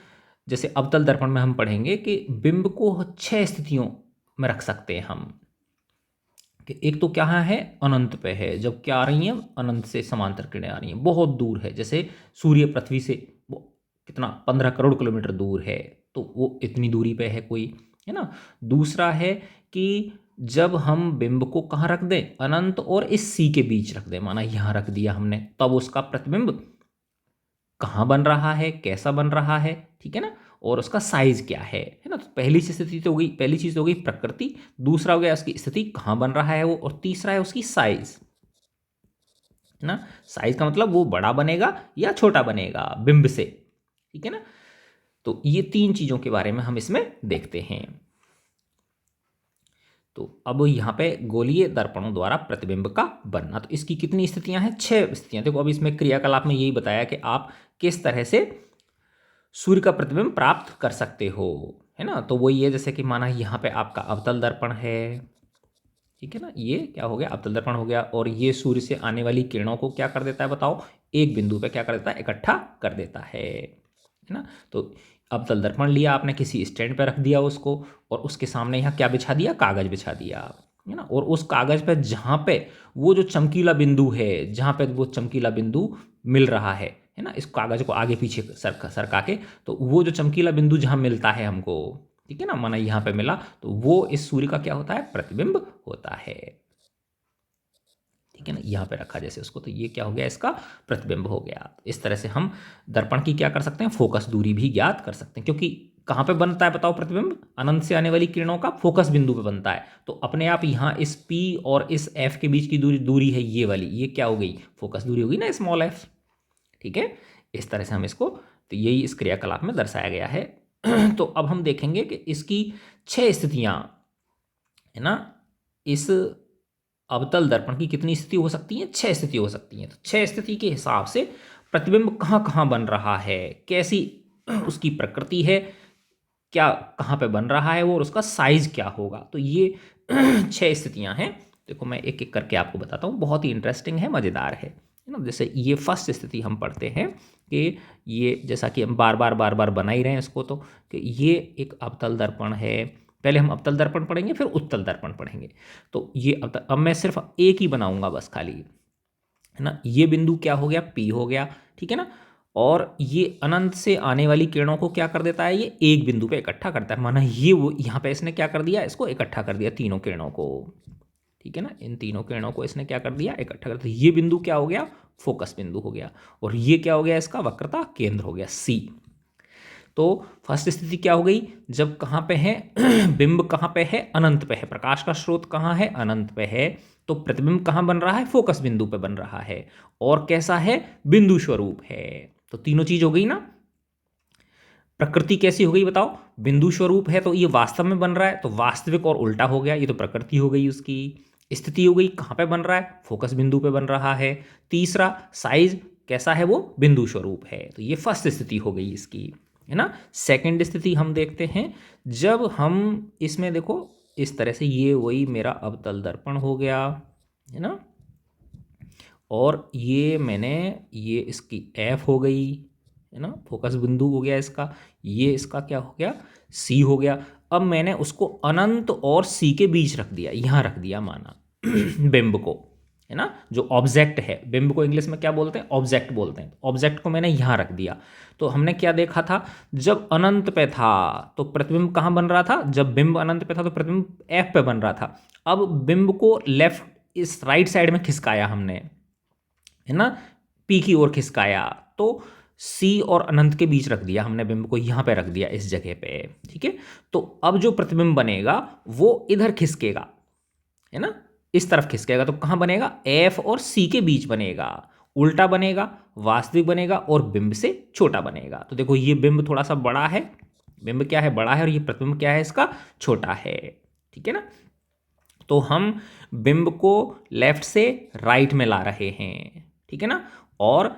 जैसे अवतल दर्पण में हम पढ़ेंगे कि बिंब को 6 स्थितियों में रख सकते हैं हम, कि एक तो क्या है, अनंत पे है, जब क्या आ रही है, अनंत से समांतर किरणें आ रही हैं, बहुत दूर है, जैसे सूर्य पृथ्वी से कितना 15 करोड़ किलोमीटर दूर है, तो वो इतनी दूरी पे है कोई, है ना। दूसरा है कि जब हम बिंब को कहाँ रख दें, अनंत और इस सी के बीच रख दें, माना यहाँ रख दिया हमने, तब उसका प्रतिबिंब कहाँ बन रहा है, कैसा बन रहा है, ठीक है ना, और उसका साइज क्या है ना। तो पहली स्थिति तो हो गई, पहली चीज तो हो गई प्रकृति, दूसरा हो गया उसकी स्थिति कहाँ बन रहा है वो, और तीसरा है उसकी साइज, है ना। साइज का मतलब वो बड़ा बनेगा या छोटा बनेगा बिंब से, ठीक है ना। तो ये तीन चीजों के बारे में हम इसमें देखते हैं। तो अब यहाँ पे गोलीय दर्पणों द्वारा प्रतिबिंब का बनना, तो इसकी कितनी स्थितियां हैं, 6 स्थितियां। देखो अब इसमें क्रियाकलाप में यही बताया कि आप किस तरह से सूर्य का प्रतिबिंब प्राप्त कर सकते हो, है ना। तो वो ये जैसे कि माना यहाँ पे आपका अवतल दर्पण है, ठीक है ना, ये क्या हो गया, अवतल दर्पण हो गया, और ये सूर्य से आने वाली किरणों को क्या कर देता है बताओ, एक बिंदु पे क्या कर देता है, इकट्ठा कर देता है ना। तो अवतल दर्पण लिया आपने, किसी स्टैंड पे रख दिया उसको, और उसके सामने यहाँ क्या बिछा दिया, कागज बिछा दिया, है ना। और उस कागज पे जहाँ पे वो जो चमकीला बिंदु है, जहाँ पे वो चमकीला बिंदु मिल रहा है ना, इस कागज को आगे पीछे सरका के, तो वो जो चमकीला बिंदु जहाँ मिलता है हमको, ठीक है ना, माना यहाँ पे मिला, तो वो इस सूर्य का क्या होता है, प्रतिबिंब होता है, ठीक है ना। यहाँ पे रखा जैसे उसको, तो ये क्या हो गया, इसका प्रतिबिंब हो गया। इस तरह से हम दर्पण की क्या कर सकते हैं, फोकस दूरी भी ज्ञात कर सकते हैं, क्योंकि कहाँ पे बनता है बताओ प्रतिबिंब, अनंत से आने वाली किरणों का फोकस बिंदु पे बनता है, तो अपने आप यहाँ इस P और इस F के बीच की दूरी दूरी है ये वाली, ये क्या हो गई, फोकस दूरी होगी ना, स्मॉल f, ठीक है। इस तरह से हम इसको, तो यही इस क्रियाकलाप में दर्शाया गया है। तो अब हम देखेंगे कि इसकी 6 स्थितियां, है ना, इस अवतल दर्पण की कितनी स्थिति हो सकती है, 6 स्थिति हो सकती हैं। तो 6 स्थिति के हिसाब से प्रतिबिंब कहाँ कहाँ बन रहा है, कैसी उसकी प्रकृति है, क्या कहाँ पे बन रहा है वो, और उसका साइज क्या होगा। तो ये 6 स्थितियां हैं। देखो मैं एक एक करके आपको बताता हूँ, बहुत ही इंटरेस्टिंग है, मज़ेदार है ना। जैसे ये फर्स्ट स्थिति हम पढ़ते हैं कि ये, जैसा कि हम बार बार बना ही रहे हैं इसको, तो कि ये एक अवतल दर्पण है। पहले हम अवतल दर्पण पढ़ेंगे, फिर उत्तल दर्पण पढ़ेंगे। तो ये अब मैं सिर्फ एक ही बनाऊंगा बस खाली, है ना। ये बिंदु क्या हो गया, P हो गया, ठीक है ना। और ये अनंत से आने वाली किरणों को क्या कर देता है, ये एक बिंदु पे इकट्ठा करता है, माना ये वो यहाँ पे इसने क्या कर दिया, इसको इकट्ठा कर दिया, तीनों किरणों को, ठीक है ना। इन तीनों किरणों को इसने क्या कर दिया, इकट्ठा कर दिया। ये बिंदु क्या हो गया, फोकस बिंदु हो गया, और ये क्या हो गया, इसका वक्रता केंद्र हो गया, C। तो फर्स्ट स्थिति क्या हो गई, जब कहाँ पे है बिंब कहाँ पे है, अनंत पे है, प्रकाश का स्रोत कहाँ है, अनंत पे है, तो प्रतिबिंब कहाँ बन रहा है, फोकस बिंदु पे बन रहा है, और कैसा है, बिंदु स्वरूप है। तो तीनों चीज हो गई ना। प्रकृति कैसी हो गई बताओ, बिंदु स्वरूप है तो ये वास्तव में बन रहा है, तो वास्तविक और उल्टा हो गया, ये तो प्रकृति हो गई उसकी। स्थिति हो गई, कहाँ पे बन रहा है, फोकस बिंदु पे बन रहा है। तीसरा, साइज कैसा है, वो बिंदु स्वरूप है, तो ये फर्स्ट स्थिति हो गई इसकी, है ना। सेकंड स्थिति हम देखते हैं, जब हम इसमें देखो इस तरह से, ये वही मेरा अवतल दर्पण हो गया, है ना, और ये मैंने, ये इसकी F हो गई, है ना, फोकस बिंदु हो गया इसका, ये इसका क्या हो गया, C हो गया। अब मैंने उसको अनंत और C के बीच रख दिया, यहाँ रख दिया माना बिंब को, है ना, जो ऑब्जेक्ट है, बिंब को इंग्लिश में क्या बोलते हैं, ऑब्जेक्ट बोलते हैं। ऑब्जेक्ट को मैंने यहाँ रख दिया, तो हमने क्या देखा था, जब अनंत पे था तो प्रतिबिंब कहाँ बन रहा था, जब बिंब अनंत पे था तो प्रतिबिंब F पे बन रहा था। अब बिंब को लेफ्ट, इस राइट साइड में खिसकाया हमने, है ना, P की ओर खिसकाया, तो C और अनंत के बीच रख दिया हमने बिंब को, यहां पे रख दिया इस जगह पे, ठीक है। तो अब जो प्रतिबिंब बनेगा वो इधर खिसकेगा, है ना, इस तरफ खिसकेगा, तो कहां बनेगा, F और C के बीच बनेगा, उल्टा बनेगा, वास्तविक बनेगा, और बिंब से छोटा बनेगा। तो देखो ये बिंब थोड़ा सा बड़ा है, बिंब क्या है, बड़ा है, और ये प्रतिबिंब क्या है, इसका छोटा है, ठीक है ना। तो हम बिंब को लेफ्ट से राइट में ला रहे हैं, ठीक है ना, और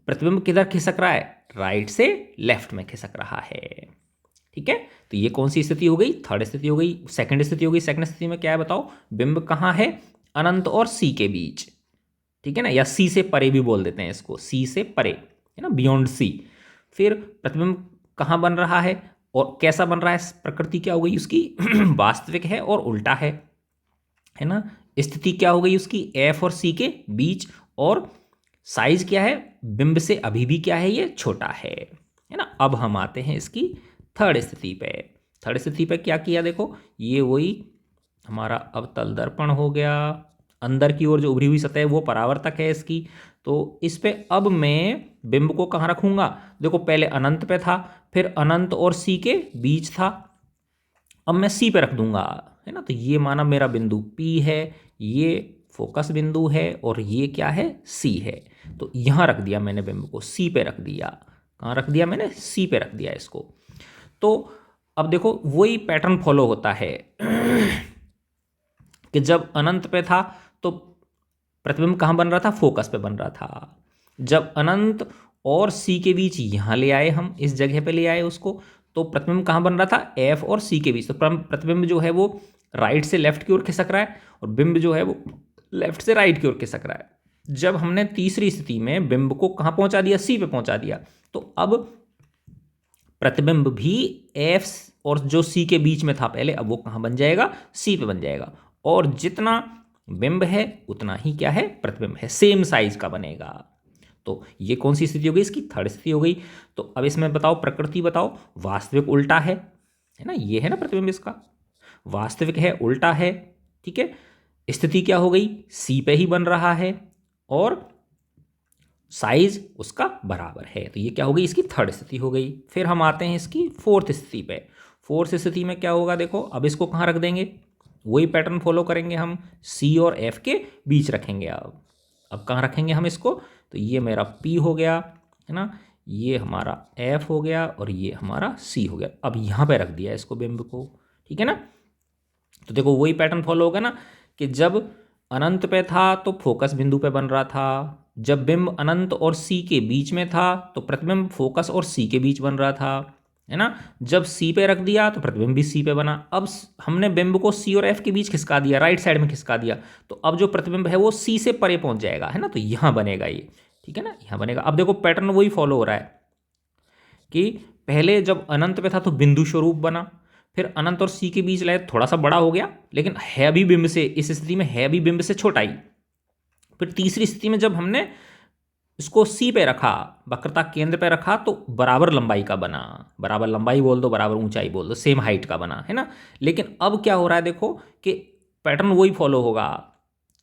प्रतिबिंब किधर खिसक रहा है, राइट से लेफ्ट में खिसक रहा है, ठीक है। तो ये कौन सी स्थिति हो गई, थर्ड स्थिति हो गई। सेकंड स्थिति हो गई, सेकंड स्थिति में क्या है बताओ, बिंब कहाँ है, अनंत और C के बीच, ठीक है ना, या C से परे भी बोल देते हैं इसको, C से परे, है ना, बियॉन्ड C। फिर प्रतिबिंब कहाँ बन रहा है और कैसा बन रहा है, प्रकृति क्या हो गई उसकी वास्तविक है और उल्टा है ना। स्थिति क्या हो गई उसकी, F और C के बीच, और साइज क्या है, बिंब से अभी भी क्या है, ये छोटा है, है ना। अब हम आते हैं इसकी थर्ड स्थिति पे। थर्ड स्थिति पे क्या किया, देखो ये वही हमारा अवतल दर्पण हो गया, अंदर की ओर जो उभरी हुई सतह है वो परावर्तक है इसकी। तो इस पे अब मैं बिंब को कहाँ रखूंगा, देखो पहले अनंत पे था, फिर अनंत और सी के बीच था, अब मैं सी पे रख दूंगा, है ना। तो ये माना मेरा बिंदु पी है, ये फोकस बिंदु है, और ये क्या है, सी है। तो यहां रख दिया मैंने बिंब को, सी पे रख दिया। कहाँ रख दिया मैंने, सी पे रख दिया इसको। तो अब देखो वही पैटर्न फॉलो होता है कि जब अनंत पे था तो प्रतिबिंब कहाँ बन रहा था, फोकस पे बन रहा था। जब अनंत और सी के बीच यहाँ ले आए, हम इस जगह पे ले आए उसको, तो प्रतिबिंब कहाँ बन रहा था, एफ और सी के बीच। तो प्रतिबिंब जो है वो राइट से लेफ्ट की ओर खिसक रहा है, और बिंब जो है वो लेफ्ट से राइट की ओर खिसक रहा है। जब हमने तीसरी स्थिति में बिंब को कहाँ पहुंचा दिया, सी पे पहुंचा दिया, तो अब प्रतिबिंब भी एफ और जो सी के बीच में था पहले, अब वो कहाँ बन जाएगा, सी पे बन जाएगा। और जितना बिंब है उतना ही क्या है, प्रतिबिंब है, सेम साइज का बनेगा। तो ये कौन सी स्थिति हो गई, इसकी थर्ड स्थिति हो गई। तो अब इसमें बताओ, प्रकृति बताओ, वास्तविक उल्टा है ना, ये है ना प्रतिबिंब इसका, वास्तविक है उल्टा है, ठीक है। स्थिति क्या हो गई, सी पे ही बन रहा है, और साइज उसका बराबर है। तो ये क्या हो गई, इसकी थर्ड स्थिति हो गई। फिर हम आते हैं इसकी फोर्थ स्थिति पे। फोर्थ स्थिति में क्या होगा, देखो अब इसको कहाँ रख देंगे, वही पैटर्न फॉलो करेंगे हम, सी और एफ के बीच रखेंगे। अब कहाँ रखेंगे हम इसको, तो ये मेरा पी हो गया, है ना, ये हमारा एफ हो गया, और ये हमारा सी हो गया। अब यहाँ पे रख दिया इसको बिंब को, ठीक है ना। तो देखो वही पैटर्न फॉलो होगा ना, कि जब अनंत पे था तो फोकस बिंदु पे बन रहा था, जब बिंब अनंत और सी के बीच में था तो प्रतिबिंब फोकस और सी के बीच बन रहा था, है ना। जब सी पे रख दिया तो प्रतिबिंब भी सी पे बना। अब हमने बिंब को सी और एफ के बीच खिसका दिया, राइट साइड में खिसका दिया, तो अब जो प्रतिबिंब है वो सी से परे पहुंच जाएगा, है ना। तो यहां बनेगा ये, ठीक है ना, यहां बनेगा। अब देखो पैटर्न वही फॉलो हो रहा है कि पहले जब अनंत पे था तो बिंदु स्वरूप बना, फिर अनंत और सी के बीच लाए, थोड़ा सा बड़ा हो गया, लेकिन है भी बिंब से, इस स्थिति में है भी बिंब से छोटा ही। फिर तीसरी स्थिति में जब हमने इसको सी पे रखा, वक्रता केंद्र पे रखा, तो बराबर लंबाई का बना, बराबर लंबाई बोल दो, बराबर ऊंचाई बोल दो, सेम हाइट का बना, है ना। लेकिन अब क्या हो रहा है, देखो कि पैटर्न वही फॉलो होगा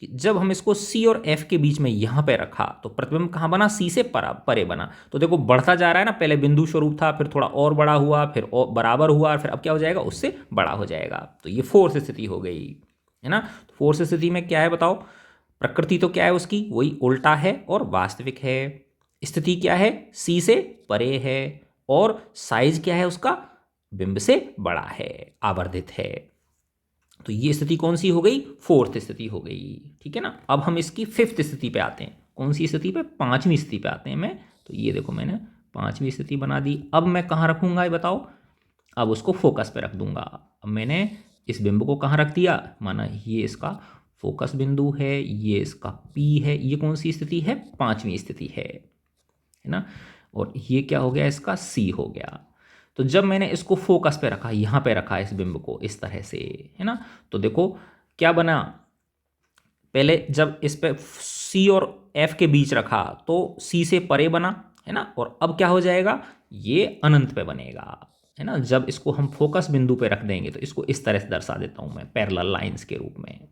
कि जब हम इसको सी और एफ के बीच में यहां पे रखा तो प्रतिबिंब कहां बना, सी से परे बना। तो देखो बढ़ता जा रहा है ना, पहले बिंदु स्वरूप था, फिर थोड़ा और बड़ा हुआ, फिर और बराबर हुआ, और फिर अब क्या हो जाएगा, उससे बड़ा हो जाएगा। तो ये फोर्थ स्थिति हो गई, है ना। तो फोर्थ स्थिति में क्या है बताओ, प्रकृति तो क्या है उसकी, वही उल्टा है और वास्तविक है। स्थिति क्या है, सी से परे है, और साइज क्या है उसका, बिंब से बड़ा है, आवर्धित है। तो ये स्थिति कौन सी हो गई, फोर्थ स्थिति हो गई, ठीक है ना। अब हम इसकी फिफ्थ स्थिति पे आते हैं, कौन सी स्थिति पे, पांचवी स्थिति पे आते हैं मैं। तो ये देखो मैंने पांचवी स्थिति बना दी। अब मैं कहाँ रखूंगा ये बताओ, अब उसको फोकस पे रख दूंगा। अब मैंने इस बिंब को कहाँ रख दिया, माना ये इसका फोकस बिंदु है, ये इसका पी है, ये कौन सी स्थिति है, पांचवी स्थिति है ना। और ये क्या हो गया, इसका सी हो गया। तो जब मैंने इसको फोकस पे रखा, यहाँ पे रखा इस बिंब को इस तरह से, है ना, तो देखो क्या बना, पहले जब इस पे सी और एफ के बीच रखा तो सी से परे बना, है ना। और अब क्या हो जाएगा, ये अनंत पे बनेगा, है ना। जब इसको हम फोकस बिंदु पे रख देंगे तो इसको इस तरह से दर्शा देता हूं मैं, पैरेलल लाइंस के रूप में,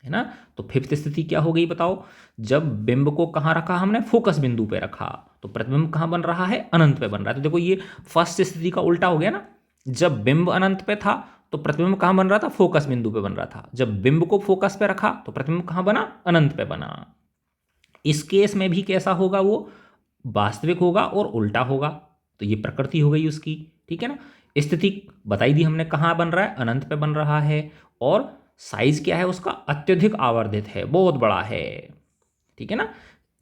है ना। तो फिफ्थ स्थिति क्या हो गई बताओ, जब बिंब को कहाँ रखा हमने, फोकस बिंदु पे रखा, तो प्रतिबिंब कहाँ बन रहा है, अनंत पे बन रहा है। तो देखो ये फर्स्ट स्थिति का उल्टा हो गया ना, जब बिंब अनंत पे था तो प्रतिबिंब कहाँ बन रहा था, फोकस बिंदु पे बन रहा था। जब बिंब को फोकस पे रखा तो प्रतिबिंब कहाँ बना, अनंत पे बना। इस केस में भी कैसा होगा, वो वास्तविक होगा और उल्टा होगा। तो ये प्रकृति हो गई उसकी, ठीक है ना। स्थिति बताई दी हमने, कहाँ बन रहा है, अनंत पे बन रहा है, और साइज क्या है उसका, अत्यधिक आवर्धित है, बहुत बड़ा है, ठीक है ना।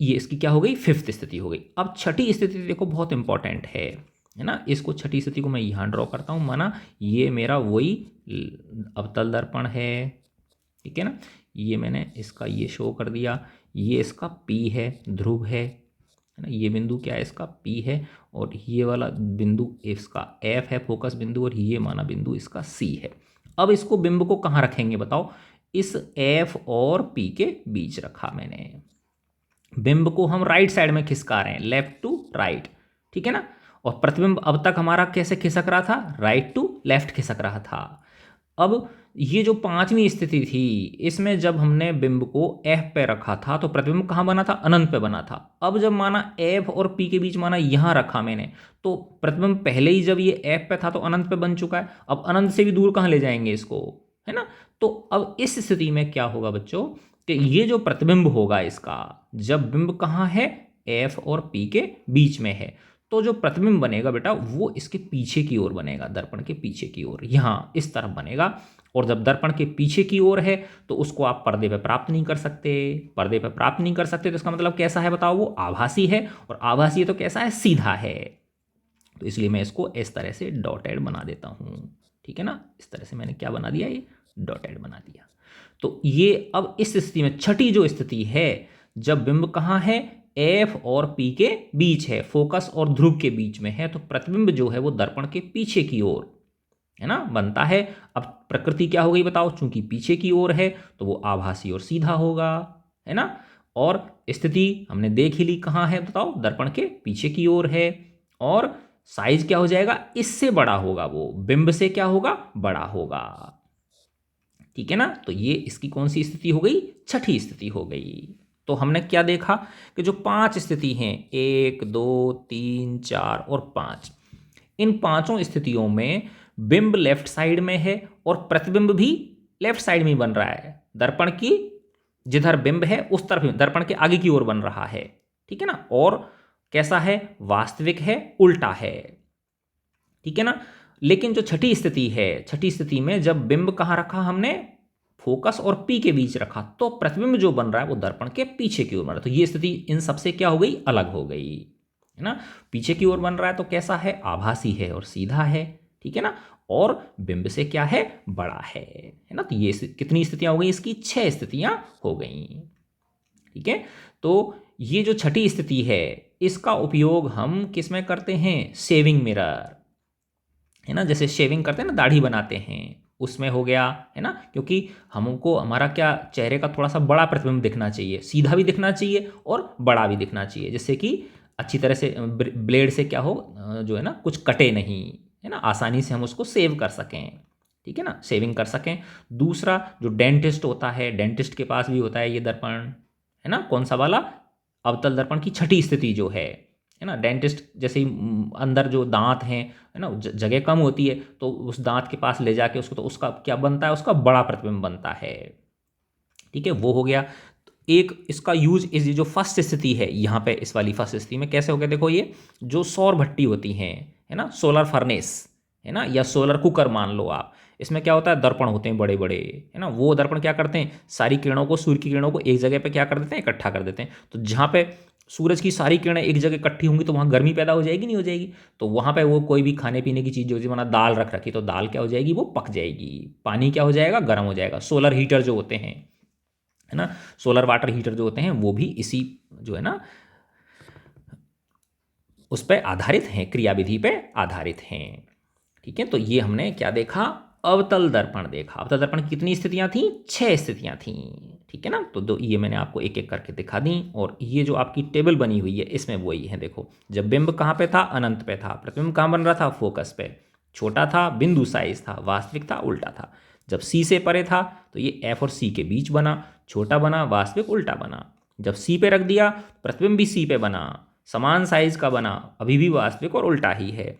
ये इसकी क्या हो गई, फिफ्थ स्थिति हो गई। अब छठी स्थिति देखो बहुत इंपॉर्टेंट है ना। इसको छठी स्थिति को मैं यहां ड्रॉ करता हूं, माना ये मेरा वही अवतल दर्पण है, ठीक है ना। ये मैंने इसका ये शो कर दिया, ये इसका पी है, ध्रुव है ना। ये बिंदु क्या है, इसका पी है, और ये वाला बिंदु इसका एफ है, फोकस बिंदु, और ये माना बिंदु इसका सी है। अब इसको बिंब को कहाँ रखेंगे बताओ, इस एफ और पी के बीच रखा मैंने। बिंब को हम राइट साइड में खिसका रहे हैं, लेफ्ट टू राइट, ठीक है ना। और प्रतिबिंब अब तक हमारा कैसे खिसक रहा था, राइट टू लेफ्ट खिसक रहा था। अब ये जो पांचवी स्थिति थी, इसमें जब हमने बिंब को एफ पे रखा था तो प्रतिबिंब कहाँ बना था, अनंत पे बना था। अब जब माना एफ और पी के बीच माना यहाँ रखा मैंने, तो प्रतिबिंब पहले ही जब ये एफ पे था तो अनंत पे बन चुका है। अब अनंत से भी दूर कहाँ ले जाएंगे इसको, है ना। तो अब इस स्थिति में क्या होगा बच्चों, कि ये जो प्रतिबिंब होगा इसका, जब बिंब कहाँ है, एफ और पी के बीच में है, तो जो प्रतिबिंब बनेगा बेटा वो इसके पीछे की ओर बनेगा, दर्पण के पीछे की ओर, यहाँ इस तरफ बनेगा। और जब दर्पण के पीछे की ओर है तो उसको आप पर्दे पे प्राप्त नहीं कर सकते। पर्दे पे प्राप्त नहीं कर सकते तो इसका मतलब कैसा है बताओ, वो आभासी है, और आभासी है तो कैसा है, सीधा है। तो इसलिए मैं इसको इस तरह से डॉटेड बना देता हूँ, ठीक है ना। इस तरह से मैंने क्या बना दिया, ये डॉटेड बना दिया। तो ये अब इस स्थिति में छठी जो स्थिति है, जब बिंब कहाँ है, एफ और पी के बीच है, फोकस और ध्रुव के बीच में है, तो प्रतिबिंब जो है वो दर्पण के पीछे की ओर, है ना, बनता है। अब प्रकृति क्या हो गई बताओ, चूंकि पीछे की ओर है तो वो आभासी और सीधा होगा, है ना। और स्थिति हमने देख ही ली, कहाँ है बताओ, दर्पण के पीछे की ओर है। और साइज क्या हो जाएगा, इससे बड़ा होगा, वो बिंब से क्या होगा, बड़ा होगा, ठीक है ना। तो ये इसकी कौन सी स्थिति हो गई, छठी स्थिति हो गई। तो हमने क्या देखा कि जो पांच स्थिति हैं, 1 2 3 4 और 5, इन पांचों स्थितियों में बिंब लेफ्ट साइड में है और प्रतिबिंब भी लेफ्ट साइड में बन रहा है, दर्पण की जिधर बिंब है उस तरफ, दर्पण के आगे की ओर बन रहा है, ठीक है ना। और कैसा है, वास्तविक है, उल्टा है, ठीक है ना। लेकिन जो छठी स्थिति है, छठी स्थिति में जब बिंब कहाँ रखा हमने, फोकस और पी के बीच रखा, तो प्रतिबिंब जो बन रहा है वो दर्पण के पीछे की ओर बन रहा है। तो ये स्थिति इन सबसे क्या हो गई, अलग हो गई, है ना। पीछे की ओर बन रहा है तो कैसा है, आभासी है और सीधा है, ठीक है ना। और बिंब से क्या है, बड़ा है ना। तो ये कितनी स्थितियां हो गई, इसकी 6 स्थितियां हो गई, ठीक है। तो ये जो छठी स्थिति है, इसका उपयोग हम किस में करते हैं, शेविंग मिरर, है ना। जैसे शेविंग करते हैं ना, दाढ़ी बनाते हैं, उसमें हो गया, है ना। क्योंकि हमको हमारा क्या, चेहरे का थोड़ा सा बड़ा प्रतिबिंब दिखना चाहिए, सीधा भी दिखना चाहिए और बड़ा भी दिखना चाहिए, जिससे कि अच्छी तरह से ब्लेड से क्या हो, जो है ना, कुछ कटे नहीं, है ना, आसानी से हम उसको सेव कर सकें, ठीक है ना, सेविंग कर सकें। दूसरा जो डेंटिस्ट होता है, डेंटिस्ट के पास भी होता है ये दर्पण, है ना, कौन सा वाला, अवतल दर्पण की छठी स्थिति जो है ना। डेंटिस्ट जैसे ही अंदर जो दांत हैं, है ना, जगह कम होती है, तो उस दांत के पास ले जाके उसको, तो उसका क्या बनता है, उसका बड़ा प्रतिबिंब बनता है, ठीक है, वो हो गया। तो एक इसका यूज, इस जो फर्स्ट स्थिति है यहाँ पे, इस वाली फर्स्ट स्थिति में कैसे हो गया, देखो ये जो सौर भट्टी होती हैं, है ना, सोलर फर्नेस, है ना, या सोलर कुकर मान लो आप, इसमें क्या होता है, दर्पण होते हैं बड़े बड़े, है ना। वो दर्पण क्या करते हैं, सारी किरणों को, सूर्य की किरणों को एक जगह पे क्या कर देते हैं, इकट्ठा कर देते हैं। तो जहाँ पे सूरज की सारी किरणें एक जगह इकट्ठी होंगी तो वहाँ गर्मी पैदा हो जाएगी, नहीं हो जाएगी। तो वहाँ पे वो कोई भी खाने पीने की चीज़, जो माना दाल रख रखी, तो दाल क्या हो जाएगी, वो पक जाएगी। पानी क्या हो जाएगा, गर्म हो जाएगा। सोलर हीटर जो होते हैं, है ना, सोलर वाटर हीटर जो होते हैं, वो भी इसी जो है ना, उस पर आधारित हैं, क्रियाविधि पे आधारित हैं, ठीक है। तो ये हमने क्या देखा, अवतल दर्पण देखा। अवतल दर्पण की कितनी स्थितियां थी, 6 स्थितियां थी, ठीक है ना। तो दो ये मैंने आपको एक एक करके दिखा दी। और ये जो आपकी टेबल बनी हुई है, इसमें वही है, देखो जब बिंब कहाँ पे था, अनंत पे था, प्रतिबिंब कहाँ बन रहा था, फोकस पे, छोटा था, बिंदु साइज था, वास्तविक था, उल्टा था। जब सी से परे था तो ये एफ और सी के बीच बना, छोटा बना, वास्तविक उल्टा बना। जब सी पे रख दिया, प्रतिबिंब भी सी पे बना, समान साइज का बना, अभी भी वास्तविक और उल्टा ही है।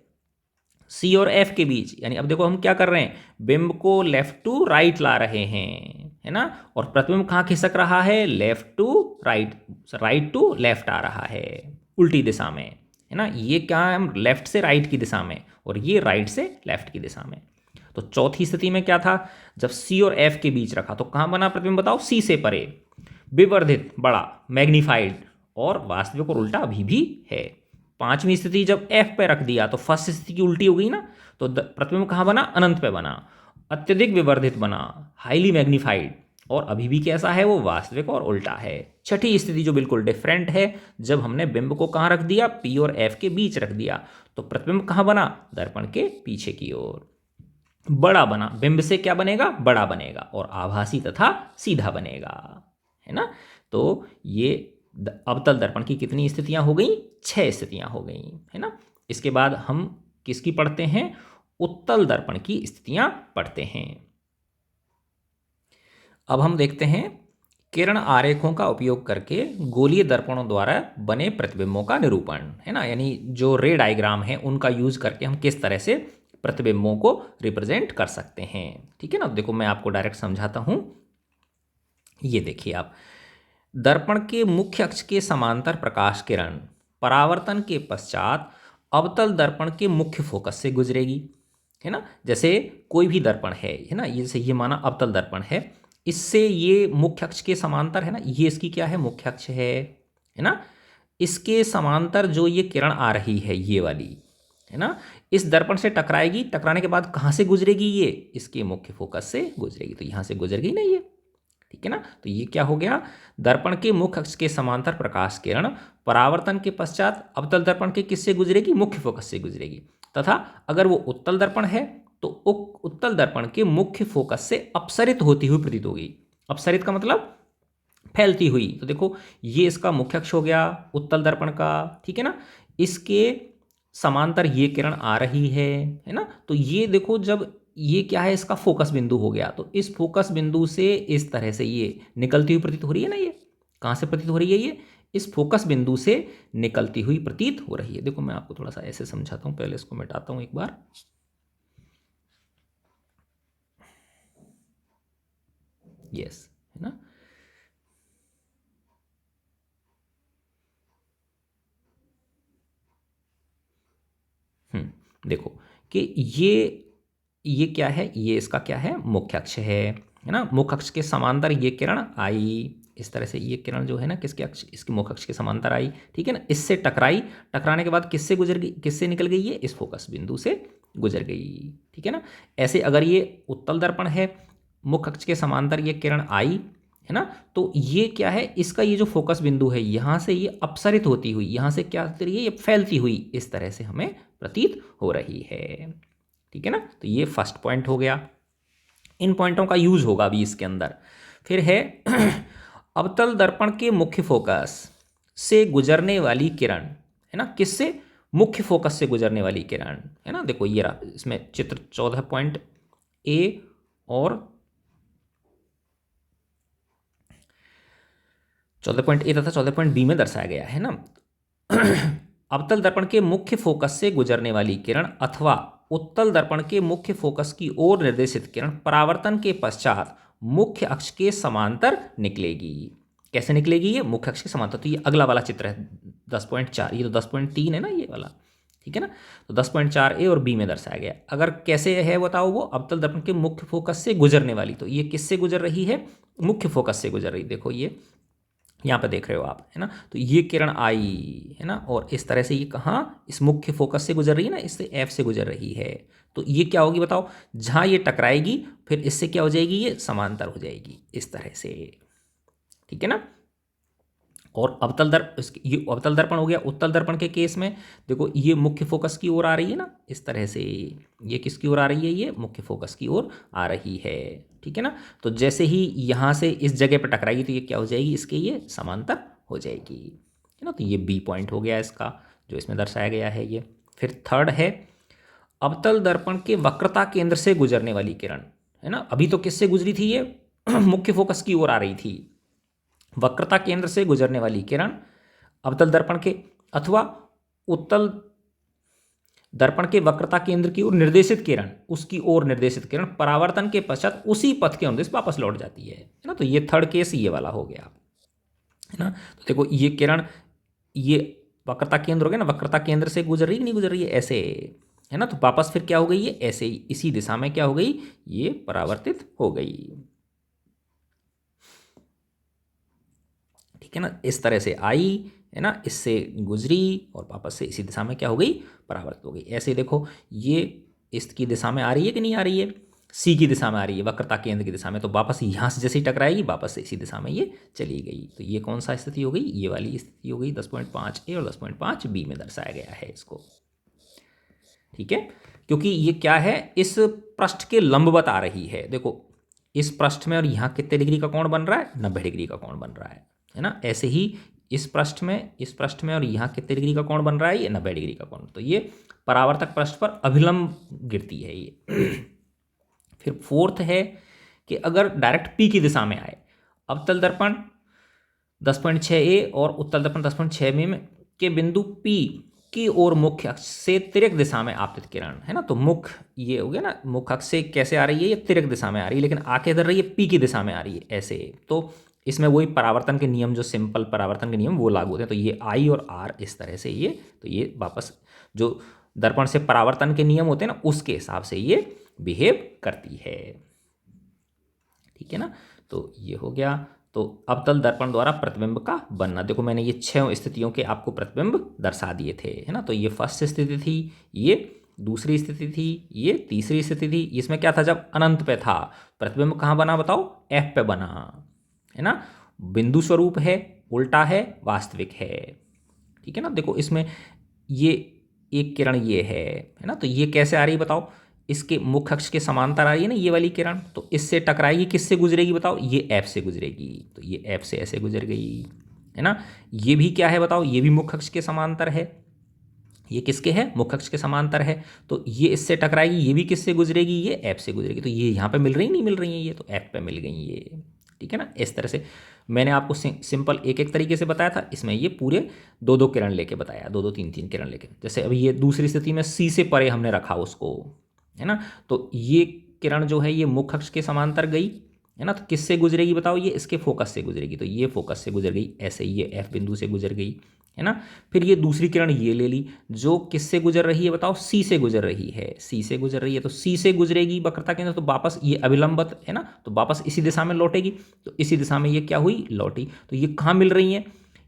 सी और एफ के बीच, यानी अब देखो हम क्या कर रहे हैं, बिंब को लेफ्ट टू राइट ला रहे हैं, है ना। और प्रतिबिंब कहाँ खिसक रहा है, left to right, right to left आ रहा है, उल्टी दिशा में, है ना। ये क्या है, हम लेफ्ट से राइट की दिशा में, और ये राइट से लेफ्ट की दिशा में। तो चौथी स्थिति में क्या था, जब सी और एफ के बीच रखा तो कहाँ बना प्रतिबिंब बताओ, सी से परे, विवर्धित, बड़ा, मैग्नीफाइड, और वास्तविक और उल्टा अभी भी है। पांचवी स्थिति जब एफ पे रख दिया तो फर्स्ट स्थिति की उल्टी हो गई ना, तो प्रतिबिंब कहाँ बना, अनंत पे बना, अत्यधिक विवर्धित बना, हाईली मैग्नीफाइड, और अभी भी कैसा है, वो वास्तविक और उल्टा है। छठी स्थिति जो बिल्कुल डिफरेंट है, जब हमने बिंब को कहाँ रख दिया, पी और एफ के बीच रख दिया, तो प्रतिबिंब कहाँ बना, दर्पण के पीछे की ओर, बड़ा बना। बिंब से क्या बनेगा, बड़ा बनेगा, और आभासी तथा सीधा बनेगा, है ना। तो ये अवतल दर्पण की कितनी स्थितियां हो गई, 6 स्थितियां हो गई, है ना। इसके बाद हम किसकी पढ़ते हैं, उत्तल दर्पण की स्थितियां पढ़ते हैं। अब हम देखते हैं किरण आरेखों का उपयोग करके गोलीय दर्पणों द्वारा बने प्रतिबिंबों का निरूपण, है ना, यानी जो रे डायग्राम है उनका यूज करके हम किस तरह से प्रतिबिंबों को रिप्रेजेंट कर सकते हैं। ठीक है ना, देखो मैं आपको डायरेक्ट समझाता हूं। ये देखिए आप, दर्पण के मुख्य अक्ष के समांतर प्रकाश किरण परावर्तन के पश्चात अवतल दर्पण के मुख्य फोकस से गुजरेगी, है ना। जैसे कोई भी दर्पण है ना, जैसे ये माना अवतल दर्पण है, इससे ये मुख्य अक्ष के समांतर है ना, ये इसकी क्या है, मुख्य अक्ष है ना। इसके समांतर जो ये किरण आ रही है ये वाली, है ना, इस दर्पण से टकराएगी, टकराने के बाद कहाँ से गुजरेगी, ये इसके मुख्य फोकस से गुजरेगी, तो यहाँ से गुजर गई ना ये। ठीक है ना, तो ये क्या हो गया, दर्पण के मुख्य अक्ष के समांतर प्रकाश किरण परावर्तन के पश्चात अवतल दर्पण के किससे गुजरेगी, मुख्य फोकस से गुजरेगी। तथा अगर वो उत्तल दर्पण है तो उत्तल दर्पण के मुख्य फोकस से अपसरित होती हुई प्रतीत होगी। अपसरित का मतलब फैलती हुई, तो देखो ये इसका मुख्य अक्ष हो गया उत्तल दर्पण का, ठीक है ना, इसके समांतर ये किरण आ रही है ना। तो ये देखो जब ये क्या है, इसका फोकस बिंदु हो गया, तो इस फोकस बिंदु से इस तरह से ये निकलती हुई प्रतीत हो रही है ना। ये कहाँ से प्रतीत हो रही है, ये इस फोकस बिंदु से निकलती हुई प्रतीत हो रही है। देखो मैं आपको थोड़ा सा ऐसे समझाता हूँ, पहले इसको मिटाता हूँ एक बार। यस, है ना, देखो कि ये क्या है, ये इसका क्या है, मुख्य अक्ष है ना। मुख्य अक्ष के समांतर ये किरण आई, इस तरह से ये किरण जो है ना किसके अक्ष, इसके मुख्य अक्ष के समांतर आई, ठीक है ना। इससे टकराई, टकराने के बाद किससे गुजर गई, किससे निकल गई, ये इस फोकस बिंदु से गुजर गई, ठीक है ना। ऐसे अगर ये उत्तल दर्पण है, मुख्य अक्ष के समांतर ये किरण आई, है ना, तो ये क्या है, इसका ये जो फोकस बिंदु है यहाँ से ये अपसरित होती हुई, यहाँ से क्या होती है, ये फैलती हुई इस तरह से हमें प्रतीत हो रही है, ठीक है ना। तो ये फर्स्ट पॉइंट हो गया, इन पॉइंटों का यूज होगा अभी इसके अंदर। फिर है अवतल दर्पण के मुख्य फोकस से गुजरने वाली किरण, है ना, किससे, मुख्य फोकस से गुजरने वाली किरण, है ना। देखो ये रहा, इसमें चित्र 14.A और 14.A तथा 14.B में दर्शाया गया है ना। अवतल दर्पण के मुख्य फोकस से गुजरने वाली किरण अथवा उत्तल दर्पण के मुख्य फोकस की ओर निर्देशित किरण परावर्तन के पश्चात मुख्य अक्ष के समांतर निकलेगी। कैसे निकलेगी, ये मुख्य अक्ष के समांतर। तो ये अगला वाला चित्र है 10.4, ये तो 10.3 है ना ये वाला, ठीक है ना। तो 10.4A और B में दर्शाया गया। अगर कैसे है बताओ, वो अवतल दर्पण के मुख्य फोकस से गुजरने वाली, तो ये किससे गुजर रही है, मुख्य फोकस से गुजर रही। देखो ये यहाँ पे देख रहे हो आप, है ना, तो ये किरण आई, है ना, और इस तरह से ये कहाँ, इस मुख्य फोकस से गुजर रही है ना, इससे F से गुजर रही है। तो ये क्या होगी बताओ, जहाँ ये टकराएगी फिर इससे क्या हो जाएगी, ये समांतर हो जाएगी इस तरह से, ठीक है ना। और अवतल ये अवतल दर्पण हो गया। उत्तल दर्पण के केस में देखो ये मुख्य फोकस की ओर आ रही है ना, इस तरह से, ये किसकी ओर आ रही है, ये मुख्य फोकस की ओर आ रही है, ठीक है ना। तो जैसे ही यहाँ से इस जगह पर टकराएगी तो ये क्या हो जाएगी, इसके ये समांतर हो जाएगी, है ना। तो ये B पॉइंट हो गया इसका, जो इसमें दर्शाया गया है ये। फिर थर्ड है अवतल दर्पण के वक्रता केंद्र से गुजरने वाली किरण, है ना। अभी तो किससे गुजरी थी ये मुख्य फोकस की ओर आ रही थी। वक्रता केंद्र से गुजरने वाली किरण अवतल दर्पण के अथवा उत्तल दर्पण के वक्रता केंद्र की ओर निर्देशित किरण, उसकी ओर निर्देशित किरण परावर्तन के पश्चात उसी पथ के अनुदेश वापस लौट जाती है ना। तो ये थर्ड केस ये वाला हो गया, है ना। तो देखो ये किरण, ये वक्रता केंद्र हो गया ना, वक्रता केंद्र से गुजर रही नहीं गुजर रही है, ऐसे, है ना। तो वापस फिर क्या हो गई, ये ऐसे ही इसी दिशा में क्या हो गई, ये परावर्तित हो गई, ठीक है ना। इस तरह से आई, है ना, इससे गुजरी और वापस से इसी दिशा में क्या हो गई, परावर्तित हो गई। ऐसे देखो ये इसकी दिशा में आ रही है कि नहीं आ रही है, C की दिशा में आ रही है, वक्रता केंद्र की दिशा में। तो वापस यहाँ से जैसे ही टकराएगी वापस से इसी दिशा में ये चली गई। तो ये कौन सा स्थिति हो गई, ये वाली स्थिति हो गई 10.5A और 10.5B में दर्शाया गया है इसको, ठीक है। क्योंकि ये क्या है, इस पृष्ठ के लंबवत आ रही है। देखो इस पृष्ठ में और यहाँ कितने डिग्री का कोण बन रहा है, 90 डिग्री का कोण बन रहा है ना। ऐसे ही इस पृष्ठ में और यहाँ कितने डिग्री का कोण बन रहा है, ये 90 डिग्री का कोण। तो ये परावर्तक पृष्ठ पर अभिलंब गिरती है ये। फिर फोर्थ है कि अगर डायरेक्ट पी की दिशा में आए, अवतल दर्पण 10.6a और उत्तल दर्पण 10.6b में के बिंदु P की ओर मुख्य अक्ष से तिर्यक दिशा में आपतित किरण है ना, तो मुख्य ये हो गया ना, मुख्य अक्ष से कैसे आ रही है, ये तिर्यक दिशा में आ रही है, लेकिन आके इधर रही है P की दिशा में आ रही है ऐसे। तो इसमें वही परावर्तन के नियम, जो सिंपल परावर्तन के नियम वो लागू होते हैं। तो ये I और R इस तरह से ये, तो ये वापस जो दर्पण से परावर्तन के नियम होते हैं ना, उसके हिसाब से ये बिहेव करती है। ठीक है ना, तो ये हो गया। तो अवतल दर्पण द्वारा प्रतिबिंब का बनना, देखो मैंने ये 6 स्थितियों के आपको प्रतिबिंब दर्शा दिए थे, है ना। तो ये फर्स्ट स्थिति थी, ये दूसरी स्थिति थी, ये तीसरी स्थिति थी। इसमें क्या था, जब अनंत पे था, प्रतिबिंब कहाँ बना बताओ, F पे बना, है ना। बिंदु स्वरूप है, उल्टा है, वास्तविक है। ठीक है ना, देखो इसमें ये एक किरण ये है ना, तो ये कैसे आ रही बताओ, इसके मुख्य अक्ष के समांतर आ रही है ना ये वाली किरण, तो इससे टकराएगी, किससे गुजरेगी बताओ, ये F से गुजरेगी, तो ये F से ऐसे गुजर गई, है ना। ये भी क्या है बताओ, ये भी मुख्य अक्ष के समांतर है, ये किसके है, मुख्य अक्ष के समांतर है, तो ये इससे टकराएगी, ये भी किससे गुजरेगी, ये F से गुजरेगी। तो ये यहाँ पे मिल रही नहीं मिल रही है, ये तो F पे मिल गई ये। ठीक है ना, इस तरह से मैंने आपको सिंपल एक एक तरीके से बताया था, इसमें ये पूरे 2-2 किरण लेके बताया, 2-2 3-3 किरण लेके। जैसे अभी ये दूसरी स्थिति में C से परे हमने रखा उसको, है ना, तो ये किरण जो है ये मुख्य अक्ष के समांतर गई, है ना, तो किससे गुजरेगी बताओ, ये इसके फोकस से गुजरेगी, तो ये फोकस से गुजर गई, ऐसे ये F बिंदु से गुजर गई, है ना। फिर ये दूसरी किरण ये ले ली, जो किससे गुजर रही है बताओ, C से गुजर रही है, C से गुजर रही है, तो C से गुजरेगी वक्रता के अंदर, तो वापस ये अभिलंबत है ना, तो वापस इसी दिशा में लौटेगी, तो इसी दिशा में ये क्या हुई, लौटी। तो ये कहाँ मिल रही है,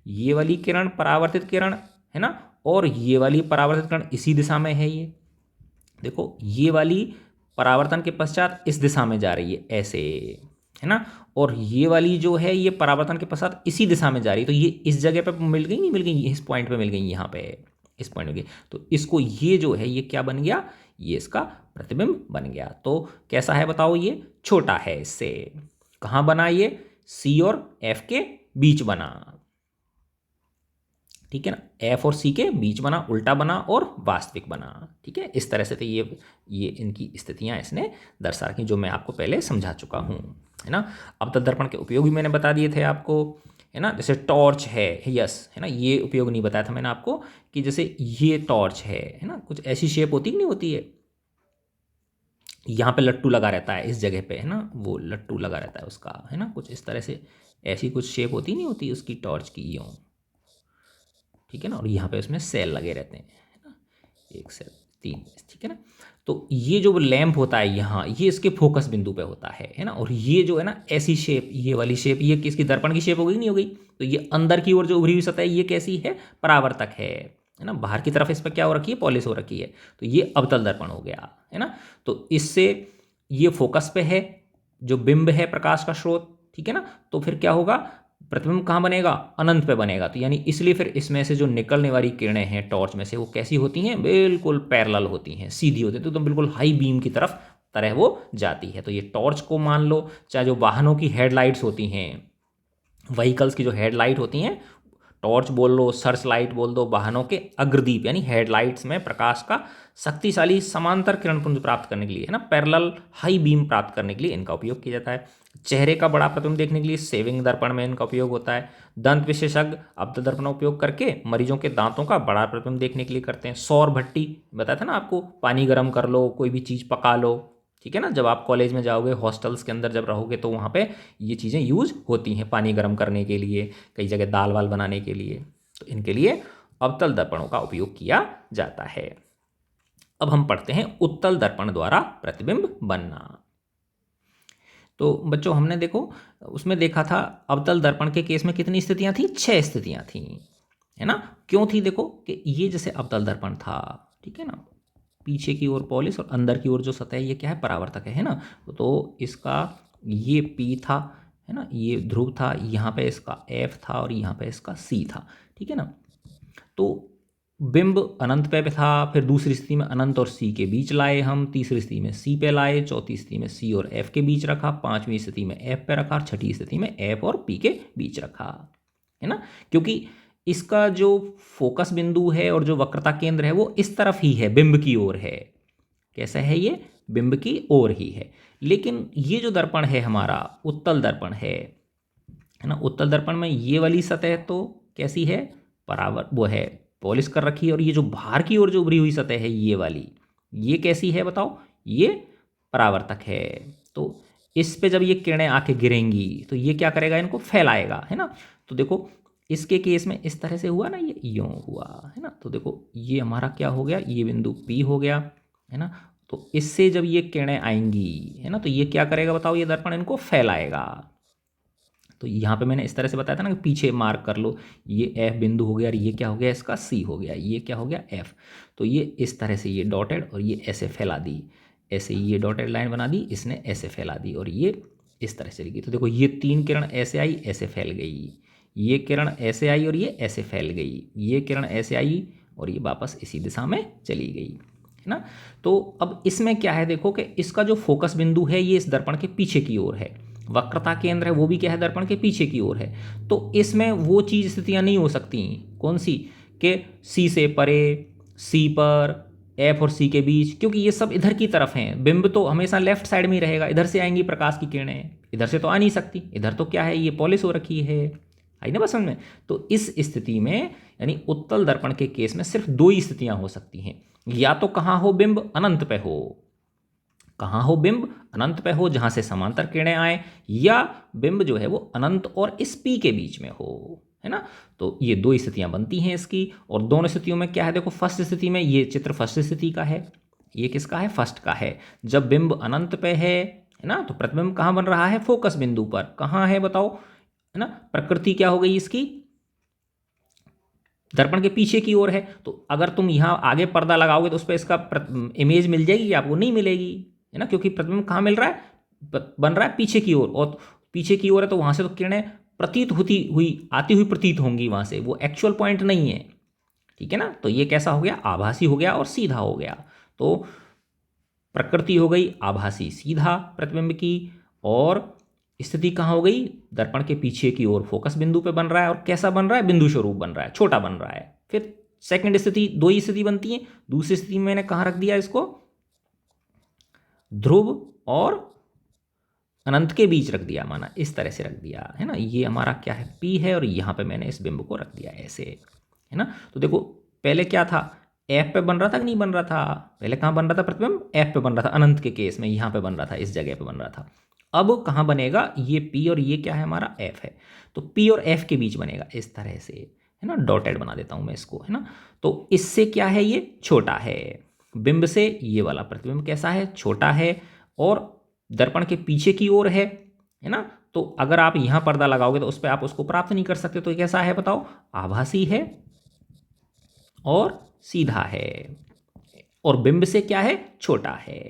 ये वाली किरण परावर्तित किरण, है ना, और ये वाली परावर्तित किरण इसी दिशा में है। ये देखो ये वाली परावर्तन के पश्चात इस दिशा में जा रही है ऐसे, है ना, और ये वाली जो है ये परावर्तन के पश्चात इसी दिशा में जा रही है, तो ये इस जगह पे मिल गई, नहीं मिल गई, इस पॉइंट पे मिल गई, यहाँ पे इस पॉइंट में गई, तो इसको ये जो है ये क्या बन गया, ये इसका प्रतिबिंब बन गया। तो कैसा है बताओ, ये छोटा है इससे, कहाँ बना, ये C और F के बीच बना। ठीक है ना, F और C के बीच बना, उल्टा बना और वास्तविक बना। ठीक है, इस तरह से तो ये इनकी स्थितियां इसने दर्शा रखी, जो मैं आपको पहले समझा चुका हूं, है ना। अवतल दर्पण के उपयोग भी मैंने बता दिए थे आपको, है ना, जैसे टॉर्च है, यस, है ना, ये उपयोग नहीं बताया था मैंने आपको, कि जैसे ये टॉर्च है ना, कुछ ऐसी शेप होती नहीं होती है, यहाँ पे लट्टू लगा रहता है इस जगह पे, है ना, वो लट्टू लगा रहता है उसका, है ना, कुछ इस तरह से ऐसी कुछ शेप होती नहीं होती उसकी टॉर्च की, यूँ। ठीक है ना, और यहाँ पे उसमें सेल लगे रहते हैं, है ना, एक सेल, 3, ठीक है ना। तो ये जो लैंप होता है यहाँ, ये इसके फोकस बिंदु पे होता है ना, और ये जो है ना ऐसी शेप, ये वाली शेप, ये किसकी, दर्पण की शेप हो गई नहीं हो गई, तो ये अंदर की ओर जो उभरी हुई सतह है ये कैसी है, परावर्तक है ना, बाहर की तरफ इस पर क्या हो रखी है, पॉलिश हो रखी है, तो ये अवतल दर्पण हो गया, है ना। तो इससे ये फोकस पे है, जो बिंब है प्रकाश का स्रोत, ठीक है ना, तो फिर क्या होगा, प्रतिबिंब कहाँ बनेगा, अनंत पे बनेगा, तो यानी इसलिए फिर इसमें से जो निकलने वाली किरणें हैं टॉर्च में से, वो कैसी होती हैं, बिल्कुल पैरेलल होती हैं, सीधी होती हैं, तो बिल्कुल हाई बीम की तरह वो जाती है। तो ये टॉर्च को मान लो, चाहे जो वाहनों की हेडलाइट्स होती हैं, व्हीकल्स की जो हेडलाइट होती हैं, टॉर्च बोल लो, सर्च लाइट बोल दो, वाहनों के अग्रदीप यानी हेडलाइट्स में प्रकाश का शक्तिशाली समांतर किरण पुंज प्राप्त करने के लिए, है ना, पैरेलल हाई बीम प्राप्त करने के लिए इनका उपयोग किया जाता है। चेहरे का बड़ा प्रतिबिंब देखने के लिए सेविंग दर्पण में इनका उपयोग होता है। दंत विशेषज्ञ अवतल दर्पण का उपयोग करके मरीजों के दांतों का बड़ा प्रतिबिंब देखने के लिए करते हैं। सौर भट्टी बताया था ना आपको, पानी गर्म कर लो, कोई भी चीज़ पका लो, ठीक है ना, जब आप कॉलेज में जाओगे, हॉस्टल्स के अंदर जब रहोगे, तो वहाँ पे ये चीज़ें यूज होती हैं, पानी गर्म करने के लिए, कई जगह दाल वाल बनाने के लिए, तो इनके लिए अवतल दर्पणों का उपयोग किया जाता है। अब हम पढ़ते हैं उत्तल दर्पण द्वारा प्रतिबिंब बनना। तो बच्चों हमने देखो उसमें देखा था, अवतल दर्पण के केस में कितनी स्थितियां थी, 6 स्थितियां थी, है ना। क्यों थी, देखो कि ये जैसे अवतल दर्पण था, ठीक है ना, पीछे की ओर पॉलिश और अंदर की ओर जो सतह है ये क्या है, परावर्तक है ना, तो इसका ये P था, है ना, ये ध्रुव था, यहाँ पे इसका F था और यहाँ पे इसका C था, ठीक है ना। तो बिंब अनंत पे था, फिर दूसरी स्थिति में अनंत और C के बीच लाए हम, तीसरी स्थिति में C पे लाए, चौथी स्थिति में C और F के बीच रखा, पांचवी स्थिति में F पे रखा, छठी स्थिति में F और P के बीच रखा, है ना, क्योंकि इसका जो फोकस बिंदु है और जो वक्रता केंद्र है वो इस तरफ ही है, बिंब की ओर है। कैसा है ये? बिंब की ओर ही है। लेकिन ये जो दर्पण है हमारा उत्तल दर्पण है ना, उत्तल दर्पण में ये वाली सतह तो कैसी है? वो है, पॉलिश कर रखी है। और ये जो बाहर की ओर जो उभरी हुई सतह है ये वाली, ये कैसी है बताओ? ये परावर्तक है। तो इस पे जब ये किरणें आके गिरेंगी तो ये क्या करेगा? इनको फैलाएगा, है ना। तो देखो इसके केस में इस तरह से हुआ ना, ये यूं हुआ, है ना। तो देखो ये हमारा क्या हो गया? ये बिंदु P हो गया, है ना। तो इससे जब ये किरणें आएंगी, है ना, तो ये क्या करेगा बताओ? ये दर्पण इनको फैलाएगा। तो यहाँ पे मैंने इस तरह से बताया था ना कि पीछे मार्क कर लो, ये F बिंदु हो गया और ये क्या हो गया? इसका C हो गया, ये क्या हो गया? F। तो ये इस तरह से ये डॉटेड और ये ऐसे फैला दी, ऐसे ये डॉटेड लाइन बना दी, इसने ऐसे फैला दी और ये इस तरह से लिखी। तो देखो ये 3 किरण ऐसे आई, ऐसे फैल गई, ये किरण ऐसे आई और ये ऐसे फैल गई, ये किरण ऐसे आई और ये वापस इसी दिशा में चली गई, है ना। तो अब इसमें क्या है देखो कि इसका जो फोकस बिंदु है ये इस दर्पण के पीछे की ओर है, वक्रता केंद्र है वो भी क्या है? दर्पण के पीछे की ओर है। तो इसमें वो चीज स्थितियां नहीं हो सकती। कौन सी? कि सी से परे, सी पर, एफ और सी के बीच, क्योंकि ये सब इधर की तरफ हैं। बिंब तो हमेशा लेफ्ट साइड में ही रहेगा, इधर से आएंगी प्रकाश की किरणें, इधर से तो आ नहीं सकती। इधर तो क्या है? ये पॉलिश हो रखी है, आई ना बस समझ में। तो इस स्थिति में यानी उत्तल दर्पण के केस में सिर्फ 2 ही स्थितियां हो सकती हैं, या तो कहाँ हो? बिंब अनंत पे हो। कहाँ हो? बिंब अनंत पे हो जहां से समांतर किरणें आए, या बिंब जो है वो अनंत और इस P के बीच में हो, है ना। तो ये 2 स्थितियां बनती हैं इसकी। और दोनों स्थितियों में क्या है देखो? फर्स्ट स्थिति में ये चित्र फर्स्ट स्थिति का है, ये किसका है? फर्स्ट का है। जब बिंब अनंत पे है ना, तो प्रतिबिंब कहाँ बन रहा है? फोकस बिंदु पर। कहाँ है बताओ? है ना। प्रकृति क्या हो गई इसकी? दर्पण के पीछे की ओर है। तो अगर तुम यहाँ आगे पर्दा लगाओगे तो उस पर इसका इमेज मिल जाएगी, आपको नहीं मिलेगी, है ना, क्योंकि प्रतिबिंब कहाँ मिल रहा है? बन रहा है पीछे की ओर, और पीछे की ओर है तो वहां से तो किरणें प्रतीत होती हुई आती हुई प्रतीत होंगी वहां से, वो एक्चुअल पॉइंट नहीं है, ठीक है ना। तो ये कैसा हो गया? आभासी हो गया और सीधा हो गया। तो प्रकृति हो गई आभासी सीधा प्रतिबिंब की, और स्थिति कहाँ हो गई? दर्पण के पीछे की ओर फोकस बिंदु पे बन रहा है। और कैसा बन रहा है? बिंदु स्वरूप बन रहा है, छोटा बन रहा है। फिर सेकंड स्थिति, 2 ही स्थिति बनती है। दूसरी स्थिति में मैंने कहाँ रख दिया इसको? ध्रुव और अनंत के बीच रख दिया, माना इस तरह से रख दिया, है ना। ये हमारा क्या है? P है, और यहाँ पे मैंने इस बिंब को रख दिया ऐसे, है ना। तो देखो पहले क्या था? F पे बन रहा था कि नहीं बन रहा था? पहले कहाँ बन रहा था प्रतिबिंब? F पे बन रहा था, अनंत के केस में यहाँ पे बन रहा था, इस जगह पे बन रहा था। अब कहाँ बनेगा? ये P और ये क्या है हमारा? F है। तो P और F के बीच बनेगा इस तरह से, है ना। डॉटेड बना देता हूँ मैं इसको, है ना। तो इससे क्या है? ये छोटा है बिंब से। ये वाला प्रतिबिंब कैसा है? छोटा है, और दर्पण के पीछे की ओर है ना। तो अगर आप यहां पर्दा लगाओगे तो उस पर आप उसको प्राप्त नहीं कर सकते। तो कैसा है बताओ? आभासी है और सीधा है, और बिंब से क्या है? छोटा है।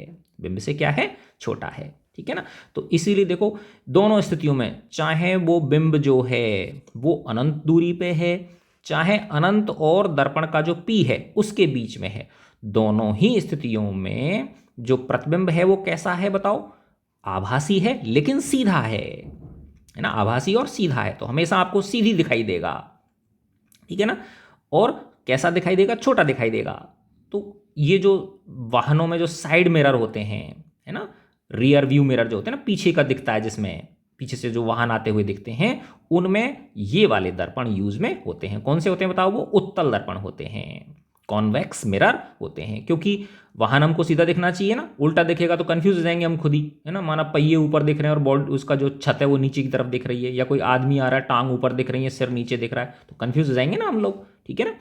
बिंब से क्या है? छोटा है, ठीक है ना। तो इसीलिए देखो दोनों स्थितियों में, चाहे वो बिंब जो है वो अनंत दूरी पे है, चाहे अनंत और दर्पण का जो P है उसके बीच में है, दोनों ही स्थितियों में जो प्रतिबिंब है वो कैसा है बताओ? आभासी है लेकिन सीधा है ना। आभासी और सीधा है तो हमेशा आपको सीधी दिखाई देगा, ठीक है ना। और कैसा दिखाई देगा? छोटा दिखाई देगा। तो ये जो वाहनों में जो साइड मिरर होते हैं, है ना, रियर व्यू मिरर जो होते हैं ना, पीछे का दिखता है, जिसमें पीछे से जो वाहन आते हुए दिखते हैं, उनमें ये वाले दर्पण यूज में होते हैं। कौन से होते हैं बताओ? वो उत्तल दर्पण होते हैं, कॉन्वेक्स मिरर होते हैं। क्योंकि वाहन हमको सीधा दिखना चाहिए ना, उल्टा दिखेगा तो कंफ्यूज हो जाएंगे हम खुद ही, है ना। माना पहिए ऊपर दिख रहे हैं और बॉडी उसका जो छत है वो नीचे की तरफ दिख रही है, या कोई आदमी आ रहा है टांग ऊपर दिख रही है सिर नीचे दिख रहा है, तो कंफ्यूज हो जाएंगे ना हम लोग, ठीक है ना।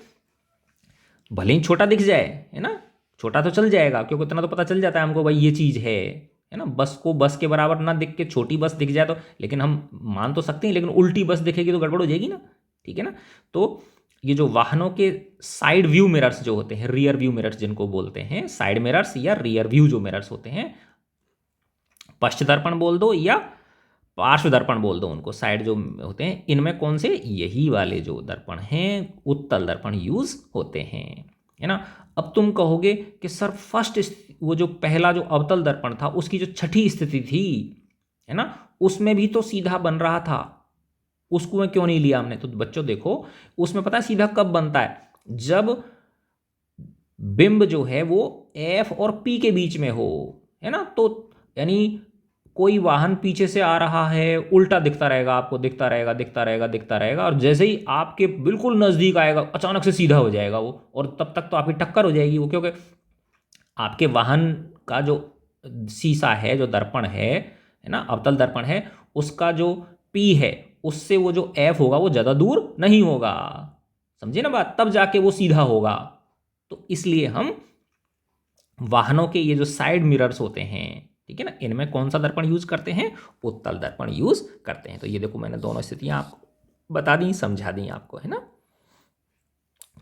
भले ही छोटा दिख जाए, है ना, छोटा तो चल जाएगा क्योंकि इतना तो पता चल जाता है हमको भाई ये चीज़ है ना। बस को बस के बराबर ना दिख के छोटी बस दिख जाए तो, लेकिन हम मान तो सकते हैं, लेकिन उल्टी बस दिखेगी तो गड़बड़ हो जाएगी ना, ठीक है ना। तो ये जो वाहनों के साइड व्यू मिरर्स जो होते हैं, रियर व्यू मिरर्स जिनको बोलते हैं, साइड मिरर्स या रियर व्यू जो मिरर्स होते हैं, पश्च दर्पण बोल दो या पार्श्व दर्पण बोल दो उनको, साइड जो होते हैं, इनमें कौन से? यही वाले जो दर्पण हैं उत्तल दर्पण यूज होते हैं, है ना। अब तुम कहोगे कि सर फर्स्ट वो जो पहला जो अवतल दर्पण था उसकी जो छठी स्थिति थी, है ना, उसमें भी तो सीधा बन रहा था, उसको क्यों नहीं लिया हमने? तो बच्चों देखो, उसमें पता है सीधा कब बनता है? जब बिंब जो है वो एफ और पी के बीच में हो, है ना। तो यानी कोई वाहन पीछे से आ रहा है, उल्टा दिखता रहेगा आपको, दिखता रहेगा दिखता रहेगा दिखता रहेगा, और जैसे ही आपके बिल्कुल नज़दीक आएगा अचानक से सीधा हो जाएगा वो, और तब तक तो आपकी टक्कर हो जाएगी वो, क्योंकि आपके वाहन का जो शीशा है, जो दर्पण है ना, अवतल दर्पण है, उसका जो पी है उससे वो जो एफ होगा वो ज़्यादा दूर नहीं होगा। समझे ना बात? तब जाके वो सीधा होगा। तो इसलिए हम वाहनों के ये जो साइड मिरर्स होते हैं, ठीक है ना, इनमें कौन सा दर्पण यूज करते हैं? उत्तल दर्पण यूज करते हैं। तो ये देखो मैंने दोनों स्थितियां आपको बता दी, समझा दी आपको, है ना।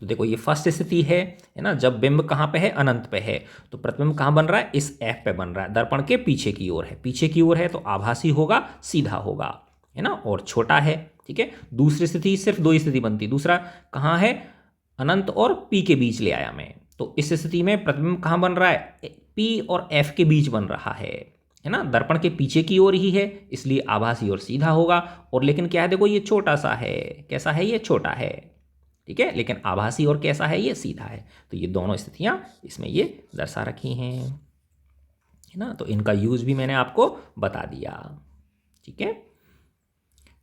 तो देखो ये फर्स्ट स्थिति है ना, जब बिंब कहाँ पे है? अनंत पे है। तो प्रतिबिंब कहाँ बन रहा है? इस एफ पे बन रहा है, दर्पण के पीछे की ओर है। पीछे की ओर है तो आभासी होगा, सीधा होगा, है ना, और छोटा है। ठीक है। दूसरी स्थिति, सिर्फ दो स्थिति बनती, दूसरा कहाँ है? अनंत और पी के बीच ले आया मैं। तो इस स्थिति में प्रतिबिंब कहाँ बन रहा है? पी और एफ के बीच बन रहा है ना, दर्पण के पीछे की ओर ही है, इसलिए आभासी और सीधा होगा। और लेकिन क्या है, देखो ये छोटा सा है। कैसा है? ये छोटा है, ठीक है। लेकिन आभासी और कैसा है? ये सीधा है। तो ये दोनों स्थितियां इसमें ये दर्शा रखी हैं, है ना। तो इनका यूज भी मैंने आपको बता दिया, ठीक है।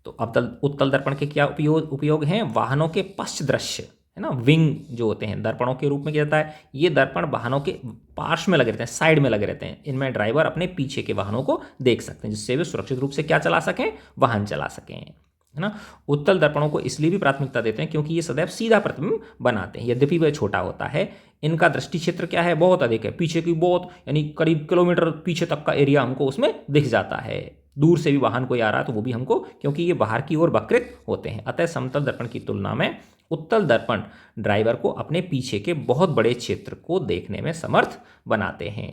तो अब उत्तल दर्पण के क्या उपयोग हैं? वाहनों के पश्च दृश्य, है ना, विंग जो होते हैं दर्पणों के रूप में किया जाता है। ये दर्पण वाहनों के पार्श्व में लगे रहते हैं, साइड में लगे रहते हैं। इनमें ड्राइवर अपने पीछे के वाहनों को देख सकते हैं, जिससे वे सुरक्षित रूप से क्या चला सकें? वाहन चला सकें, है ना। उत्तल दर्पणों को इसलिए भी प्राथमिकता देते हैं क्योंकि ये सदैव सीधा प्रतिबिंब बनाते हैं, यद्यपि वह छोटा होता है। इनका दृष्टि क्षेत्र क्या है? बहुत अधिक है, पीछे की बहुत, यानी करीब किलोमीटर पीछे तक का एरिया हमको उसमें दिख जाता है। दूर से भी वाहन कोई आ रहा है तो वो भी हमको, क्योंकि ये बाहर की ओर वक्रित होते हैं। अतः समतल दर्पण की तुलना में उत्तल दर्पण ड्राइवर को अपने पीछे के बहुत बड़े क्षेत्र को देखने में समर्थ बनाते हैं,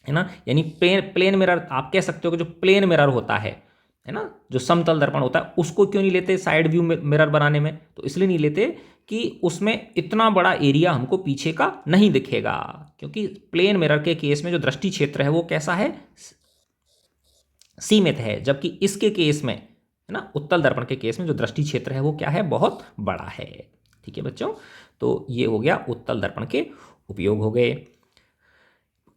है ना। यानी प्लेन मिरर आप कह सकते हो कि जो प्लेन मिरर होता है ना, जो समतल दर्पण होता है, उसको क्यों नहीं लेते साइड व्यू मिरर बनाने में? तो इसलिए नहीं लेते कि उसमें इतना बड़ा एरिया हमको पीछे का नहीं दिखेगा, क्योंकि प्लेन मिरर के केस में जो दृष्टि क्षेत्र है वो कैसा है? सीमित है। जबकि इसके केस में, है ना, उत्तल दर्पण के केस में जो दृष्टि क्षेत्र है वो क्या है? बहुत बड़ा है, ठीक है बच्चों। तो ये हो गया उत्तल दर्पण के उपयोग हो गए।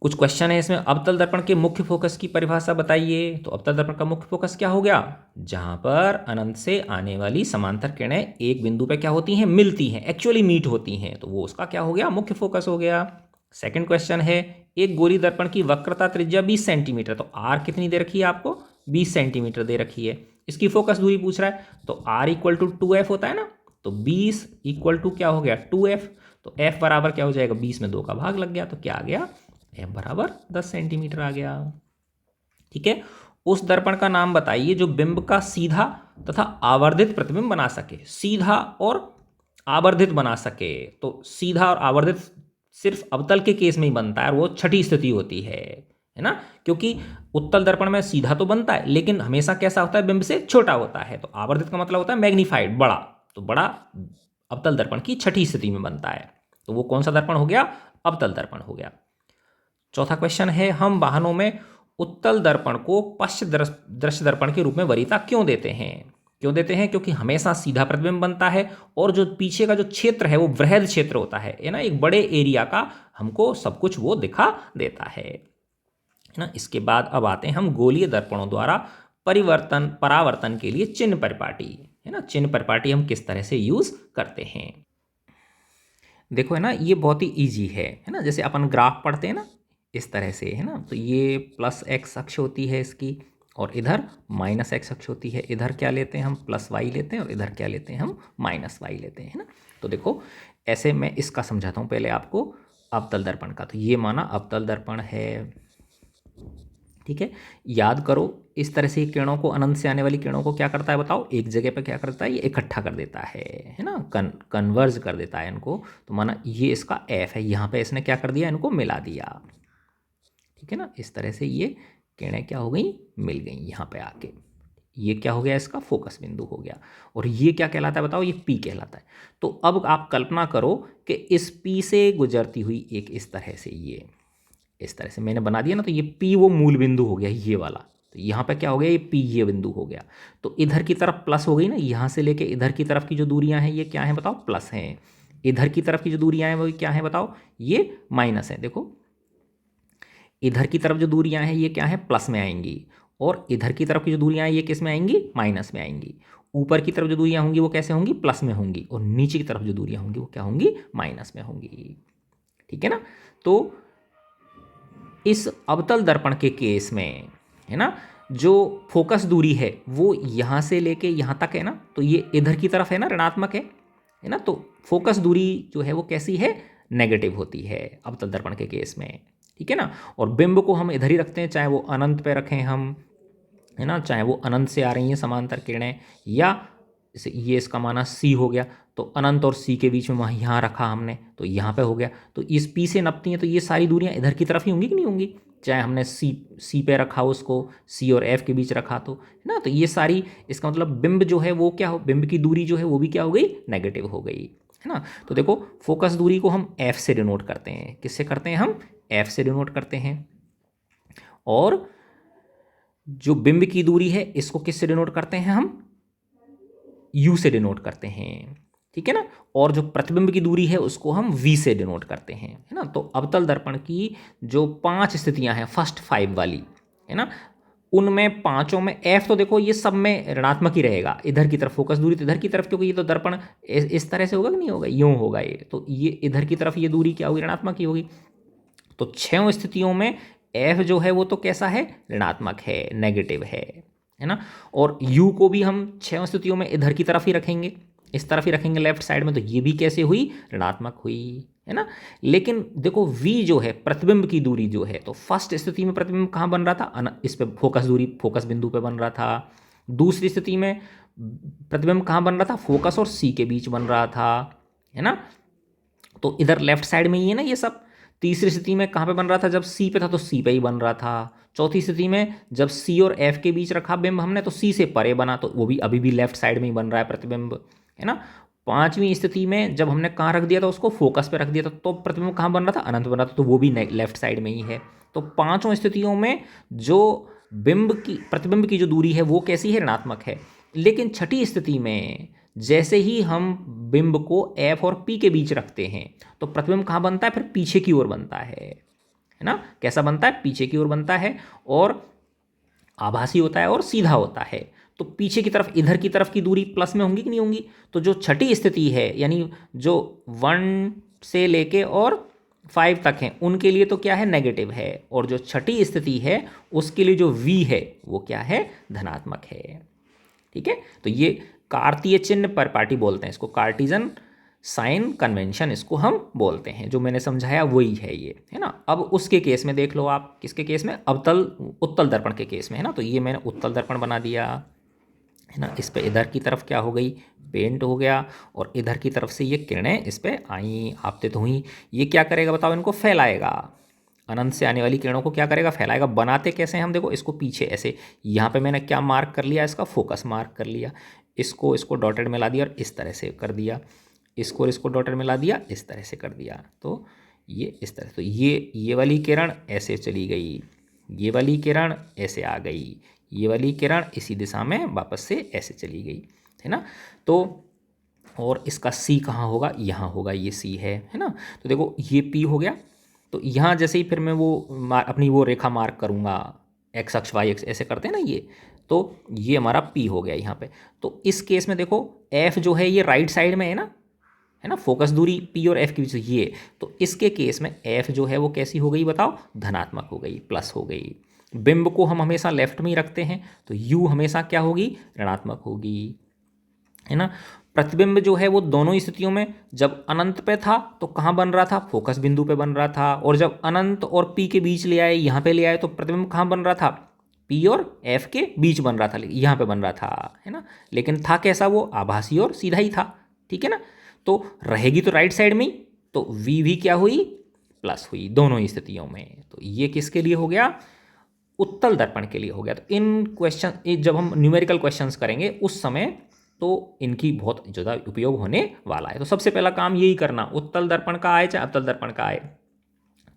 कुछ क्वेश्चन है इसमें, अवतल दर्पण के मुख्य फोकस की परिभाषा बताइए। तो अवतल दर्पण का मुख्य फोकस क्या हो गया? जहां पर अनंत से आने वाली समांतर किरणें एक बिंदु पे क्या होती हैं? मिलती हैं, एक्चुअली मीट होती हैं, तो वो उसका क्या हो गया? मुख्य फोकस हो गया। सेकंड क्वेश्चन है, एक गोली दर्पण की वक्रता त्रिज्या 20 सेंटीमीटर, तो आर कितनी दे रखी है आपको? 20 सेंटीमीटर दे रखी है। इसकी फोकस दूरी पूछ रहा है, तो आर इक्वल टू 2f होता है ना, तो 20 इक्वल टू क्या हो गया? 2f। तो f बराबर क्या हो जाएगा? 20 में 2 का भाग लग गया, तो क्या आ गया? f बराबर 10 सेंटीमीटर आ गया, ठीक है। उस दर्पण का नाम बताइए जो बिंब का सीधा तथा आवर्धित प्रतिबिंब बना सके। सीधा और आवर्धित बना सके, तो सीधा और आवर्धित सिर्फ अवतल के केस में ही बनता है, और वो छठी स्थिति होती है ना। क्योंकि उत्तल दर्पण में सीधा तो बनता है, लेकिन हमेशा कैसा होता है? बिंब से छोटा होता है। तो आवर्धित का मतलब होता है मैग्नीफाइड, बड़ा। तो बड़ा अवतल दर्पण की छठी स्थिति में बनता है। तो वो कौन सा दर्पण हो गया? अवतल दर्पण हो गया। चौथा क्वेश्चन है, हम वाहनों में उत्तल दर्पण को पश्च दृश्य दर्पण के रूप में वरीयता क्यों देते हैं? क्यों देते हैं? क्योंकि हमेशा सीधा प्रतिबिंब बनता है, और जो पीछे का जो क्षेत्र है वो वृहद क्षेत्र होता है ना, एक बड़े एरिया का हमको सब कुछ वो दिखा देता है ना। इसके बाद अब आते हैं हम गोलीय दर्पणों द्वारा परावर्तन के लिए चिन्ह परिपाटी, है ना। चिन्ह परिपाटी हम किस तरह से यूज करते हैं? देखो, है ना, ये बहुत ही ईजी है ना। जैसे अपन ग्राफ पढ़ते हैं ना, इस तरह से, है ना। तो ये प्लस एक्स अक्ष होती है इसकी, और इधर माइनस एक्स अक्ष होती है। इधर क्या लेते हैं हम? प्लस वाई लेते हैं, और इधर क्या लेते हैं हम? माइनस वाई लेते हैं, है ना। तो देखो ऐसे मैं इसका समझाता हूँ पहले आपको अवतल दर्पण का। तो ये माना अवतल दर्पण है, ठीक है। याद करो, इस तरह से किरणों को, अनंत से आने वाली किरणों को क्या करता है बताओ? एक जगह पे क्या करता है? ये इकट्ठा कर देता है ना, कन्वर्ज कर देता है इनको। तो माना ये इसका एफ है, यहाँ पे इसने क्या कर दिया? इनको मिला दिया, ठीक है ना। इस तरह से ये किरणें क्या हो गई? मिल गई यहाँ पे आके। ये क्या हो गया? इसका फोकस बिंदु हो गया। और ये क्या कहलाता है बताओ? ये पी कहलाता है। तो अब आप कल्पना करो कि इस पी से गुजरती हुई एक इस तरह से, ये इस तरह से मैंने बना दिया ना, तो ये पी वो मूल बिंदु हो गया, ये वाला, तो यहाँ पे क्या हो गया, ये पी ये बिंदु हो गया। तो इधर की तरफ प्लस हो गई ना, यहाँ से लेके इधर की तरफ की जो दूरियां हैं ये क्या है बताओ, प्लस हैं। इधर की तरफ की जो दूरियां हैं वो क्या है बताओ, ये माइनस है। देखो इधर की तरफ जो दूरियां हैं ये क्या है, प्लस में आएंगी, और इधर की तरफ की जो दूरियां हैं ये किस में आएंगी, माइनस में आएंगी। ऊपर की तरफ जो दूरियां होंगी वो कैसे होंगी, प्लस में होंगी, और नीचे की तरफ जो दूरियां होंगी वो क्या होंगी, माइनस में होंगी। ठीक है ना। तो इस अवतल दर्पण के केस में है ना, जो फोकस दूरी है वो यहाँ से लेके यहाँ तक है ना, तो ये इधर की तरफ है ना, ऋणात्मक है ना। तो फोकस दूरी जो है वो कैसी है, नेगेटिव होती है अवतल दर्पण के केस में। ठीक है ना। और बिंब को हम इधर ही रखते हैं, चाहे वो अनंत पे रखें हम, है ना, चाहे वो अनंत से आ रही हैं समांतर किरणें, या ये इसका माना सी हो गया, तो अनंत और सी के बीच में वहाँ यहाँ रखा हमने, तो यहाँ पे हो गया। तो इस पी से नपती हैं तो ये सारी दूरियाँ इधर की तरफ ही होंगी कि नहीं होंगी, चाहे हमने सी पे रखा हो, उसको सी और एफ के बीच रखा तो, है ना। तो ये सारी, इसका मतलब बिंब जो है वो क्या हो, बिंब की दूरी जो है वो भी क्या हो गई, नेगेटिव हो गई, है ना। तो देखो फोकस दूरी को हम एफ से डिनोट करते हैं, किससे करते हैं हम, एफ से डिनोट करते हैं। और जो बिंब की दूरी है इसको किससे डिनोट करते हैं हम, यू से डिनोट करते हैं। ठीक है ना। और जो प्रतिबिंब की दूरी है उसको हम वी से डिनोट करते हैं, है ना। तो अवतल दर्पण की जो 5 स्थितियां हैं, फर्स्ट 5 वाली, है ना, उनमें पांचों में एफ तो देखो ये सब में ऋणात्मक ही रहेगा, इधर की तरफ फोकस दूरी तो इधर की तरफ, क्योंकि ये तो दर्पण इस तरह से होगा कि नहीं होगा, यूं होगा ये, तो ये इधर की तरफ ये दूरी क्या होगी, ऋणात्मक ही होगी। तो 6 स्थितियों में एफ जो है वो तो कैसा है, ऋणात्मक है, नेगेटिव है ना। और यू को भी हम 6 स्थितियों में इधर की तरफ ही रखेंगे, इस तरफ ही रखेंगे लेफ्ट साइड में, तो ये भी कैसे हुई, ऋणात्मक हुई, है ना। लेकिन देखो v जो है प्रतिबिंब की दूरी जो है, तो फर्स्ट स्थिति में प्रतिबिंब कहाँ बन रहा था, इस पे फोकस दूरी, फोकस बिंदु पे बन रहा था। दूसरी स्थिति में प्रतिबिंब कहाँ बन रहा था, फोकस और सी के बीच बन रहा था, है ना। तो इधर लेफ्ट साइड में ही है ना ये सब। तीसरी स्थिति में कहाँ पे बन रहा था, जब सी पे था तो सी पे ही बन रहा था। चौथी स्थिति में जब सी और एफ के बीच रखा बिंब हमने, तो सी से परे बना, तो वो भी अभी भी लेफ्ट साइड में ही बन रहा है प्रतिबिंब, है ना। पांचवी स्थिति में जब हमने कहाँ रख दिया था, उसको फोकस पे रख दिया था, तो प्रतिबिंब कहाँ बन रहा था, अनंत बन रहा था, तो वो भी लेफ्ट साइड में ही है। तो पांचों स्थितियों में जो बिंब की, प्रतिबिंब की जो दूरी है वो कैसी है, ऋणात्मक है। लेकिन छठी स्थिति में जैसे ही हम बिंब को एफ और पी के बीच रखते हैं, तो प्रतिबिंब कहाँ बनता है, फिर पीछे की ओर बनता है ना। कैसा बनता है, पीछे की ओर बनता है, और आभासी होता है और सीधा होता है। तो पीछे की तरफ, इधर की तरफ की दूरी प्लस में होंगी कि नहीं होंगी। तो जो छठी स्थिति है, यानी जो 1 से लेके और 5 तक हैं, उनके लिए तो क्या है, नेगेटिव है, और जो छठी स्थिति है उसके लिए जो v है वो क्या है, धनात्मक है। ठीक है। तो ये कार्तीय चिन्ह पर पार्टी बोलते हैं इसको, कार्टिजन साइन कन्वेंशन इसको हम बोलते हैं, जो मैंने समझाया वही है ये, है ना। अब उसके केस में देख लो आप, किसके केस में, अवतल उत्तल दर्पण के केस में, है ना। तो ये मैंने उत्तल दर्पण बना दिया, है ना। इस पे इधर की तरफ क्या हो गई, पेंट हो गया, और इधर की तरफ से ये किरणें इस पे आई, आपतित हुई। ये क्या करेगा बताओ, इनको फैलाएगा, अनंत से आने वाली किरणों को क्या करेगा, फैलाएगा। बनाते कैसे हैं हम, देखो इसको पीछे ऐसे, यहाँ पे मैंने क्या मार्क कर लिया, इसका फोकस मार्क कर लिया, इसको डॉटेड में ला दिया और इस तरह से कर दिया, इसको डॉटेड में ला दिया, इस तरह से कर दिया, तो ये इस तरह। तो ये वाली किरण ऐसे चली गई, ये वाली किरण ऐसे आ गई, ये वाली किरण इसी दिशा में वापस से ऐसे चली गई, है ना। तो और इसका सी कहाँ होगा, यहाँ होगा, ये सी है ना। तो देखो ये पी हो गया, तो यहाँ जैसे ही फिर मैं वो अपनी वो रेखा मार्क करूँगा, एक्स अक्ष वाई अक्ष ऐसे करते हैं ना ये, तो ये हमारा पी हो गया यहाँ पे। तो इस केस में देखो एफ जो है ये राइट साइड में है ना, फोकस दूरी पी और एफ के बीच ये, तो इसके केस में एफ जो है वो कैसी हो गई बताओ, धनात्मक हो गई, प्लस हो गई। बिंब को हम हमेशा लेफ्ट में ही रखते हैं, तो यू हमेशा क्या होगी, ऋणात्मक होगी, है ना। प्रतिबिंब जो है वो दोनों ही स्थितियों में, जब अनंत पे था तो कहाँ बन रहा था, फोकस बिंदु पे बन रहा था, और जब अनंत और पी के बीच ले आए, यहाँ पे ले आए, तो प्रतिबिंब कहाँ बन रहा था, पी और एफ के बीच बन रहा था, यहाँ पे बन रहा था, है ना। लेकिन था कैसा, वो आभासी और सीधा ही था, ठीक है ना। तो रहेगी तो राइट साइड में ही, तो वी भी क्या हुई, प्लस हुई दोनों ही स्थितियों में। तो ये किसके लिए हो गया, उत्तल दर्पण के लिए हो गया। तो इन क्वेश्चन, जब हम न्यूमेरिकल क्वेश्चंस करेंगे उस समय तो इनकी बहुत ज़्यादा उपयोग होने वाला है। तो सबसे पहला काम यही करना, उत्तल दर्पण का आए चाहे अवतल दर्पण का आए,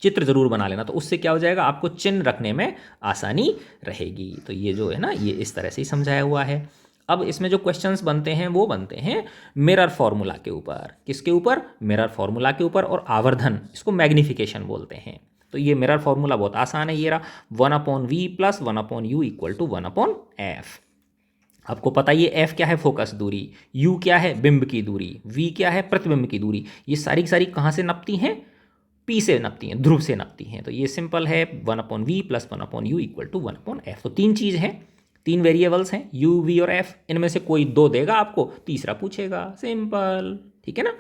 चित्र जरूर बना लेना, तो उससे क्या हो जाएगा, आपको चिन्ह रखने में आसानी रहेगी। तो ये जो है ना, ये इस तरह से ही समझाया हुआ है। अब इसमें जो क्वेश्चंस बनते हैं वो बनते हैं मिरर फॉर्मूला के ऊपर। किसके ऊपर? मिरर फॉर्मूला के ऊपर, और आवर्धन, इसको मैग्निफिकेशन बोलते हैं। तो ये मिरर फॉर्मूला बहुत आसान है, ये रहा 1/v plus 1/u equal to 1/f। आपको पता ये f क्या है, फोकस दूरी, u क्या है, बिंब की दूरी, v क्या है, प्रतिबिंब की दूरी। ये सारी की सारी कहाँ से नपती हैं? p से नपती हैं, ध्रुव से नपती हैं। तो ये सिंपल है 1/v plus 1/u equal to 1/f। तो तीन चीज़ हैं, तीन वेरिएबल्स हैं, u, v और f। इनमें से कोई दो देगा आपको, तीसरा पूछेगा, सिंपल, ठीक है ना।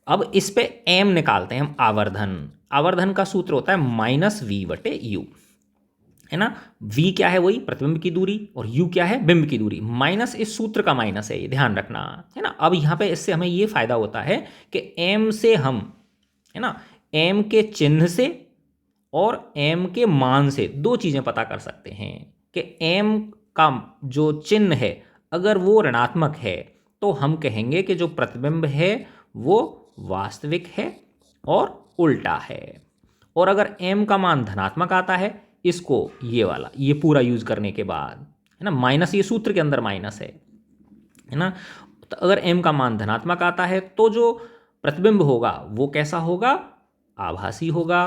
अब इस पे m निकालते हैं हम, आवर्धन। आवर्धन का सूत्र होता है -v/u, है ना। v क्या है, वही प्रतिबिंब की दूरी, और u क्या है, बिंब की दूरी। माइनस इस सूत्र का माइनस है, ये ध्यान रखना, है ना। अब यहाँ पे इससे हमें ये फायदा होता है कि m से हम, है ना, m के चिन्ह से और m के मान से दो चीज़ें पता कर सकते हैं कि m का जो चिन्ह है अगर वो ऋणात्मक है तो हम कहेंगे कि जो प्रतिबिंब है वो वास्तविक है और उल्टा है, और अगर m का मान धनात्मक आता है, इसको ये वाला, ये पूरा यूज करने के बाद, है ना, माइनस, ये सूत्र के अंदर माइनस है ना। तो अगर m का मान धनात्मक आता है तो जो प्रतिबिंब होगा वो कैसा होगा, आभासी होगा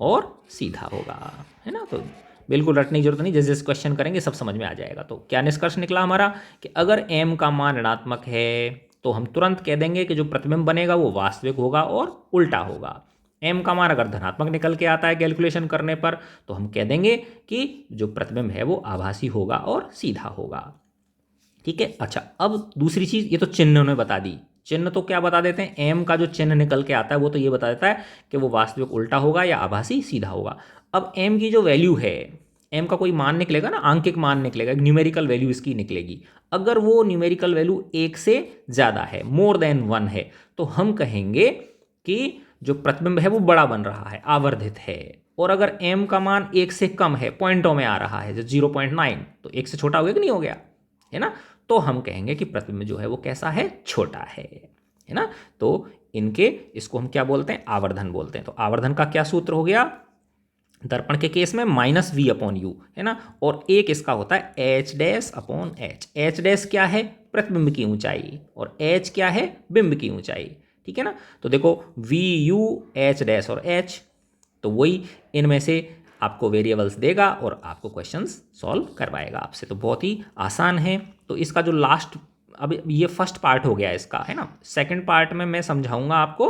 और सीधा होगा, है ना। तो बिल्कुल रटने की जरूरत नहीं, जैसे जैसे क्वेश्चन करेंगे सब समझ में आ जाएगा। तो क्या निष्कर्ष निकला हमारा कि अगर m का मान ऋणात्मक है तो हम तुरंत कह देंगे कि जो प्रतिबिंब बनेगा वो वास्तविक होगा और उल्टा होगा। m का मान अगर धनात्मक निकल के आता है कैलकुलेशन करने पर, तो हम कह देंगे कि जो प्रतिबिंब है वो आभासी होगा और सीधा होगा, ठीक है। अच्छा, अब दूसरी चीज़, ये तो चिन्ह ने बता दी। चिन्ह तो क्या बता देते हैं, m का जो चिन्ह निकल के आता है वो तो ये बता देता है कि वो वास्तविक उल्टा होगा या आभासी सीधा होगा। अब m की जो वैल्यू है, m का कोई मान निकलेगा ना, आंकिक मान निकलेगा, न्यूमेरिकल वैल्यू इसकी निकलेगी। अगर वो न्यूमेरिकल वैल्यू 1 से ज़्यादा है, मोर देन 1 है, तो हम कहेंगे कि जो प्रतिबिंब है वो बड़ा बन रहा है, आवर्धित है। और अगर m का मान 1 से कम है, पॉइंटों में आ रहा है, जो 0.9, तो 1 से छोटा हो गया कि नहीं हो गया, है ना, तो हम कहेंगे कि प्रतिबिंब जो है वो कैसा है, छोटा है ना। तो इनके, इसको हम क्या बोलते हैं, आवर्धन बोलते हैं। तो आवर्धन का क्या सूत्र हो गया, दर्पण के केस में -v/u, है ना, और एक इसका होता है h'/h। h' क्या है, प्रतिबिंब की ऊंचाई, और h क्या है, बिंब की ऊंचाई, ठीक है ना। तो देखो vu, h' और h, तो वही इनमें से आपको वेरिएबल्स देगा और आपको क्वेश्चंस सॉल्व करवाएगा आपसे। तो बहुत ही आसान है। तो इसका जो लास्ट, अब ये फर्स्ट पार्ट हो गया इसका, है ना। सेकंड पार्ट में मैं समझाऊंगा आपको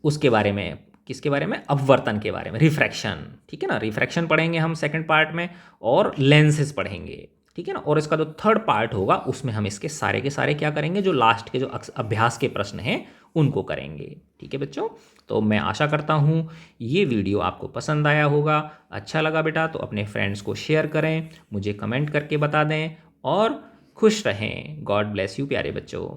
उसके बारे में, किसके बारे में, अपवर्तन के बारे में, रिफ्रैक्शन, ठीक है ना। रिफ्रैक्शन पढ़ेंगे हम सेकंड पार्ट में, और लेंसेज पढ़ेंगे, ठीक है ना। और इसका जो थर्ड पार्ट होगा उसमें हम इसके सारे के सारे क्या करेंगे, जो लास्ट के जो अभ्यास के प्रश्न हैं उनको करेंगे, ठीक है बच्चों। तो मैं आशा करता हूँ ये वीडियो आपको पसंद आया होगा। अच्छा लगा बेटा तो अपने फ्रेंड्स को शेयर करें, मुझे कमेंट करके बता दें, और खुश रहें। गॉड ब्लेस यू प्यारे बच्चों।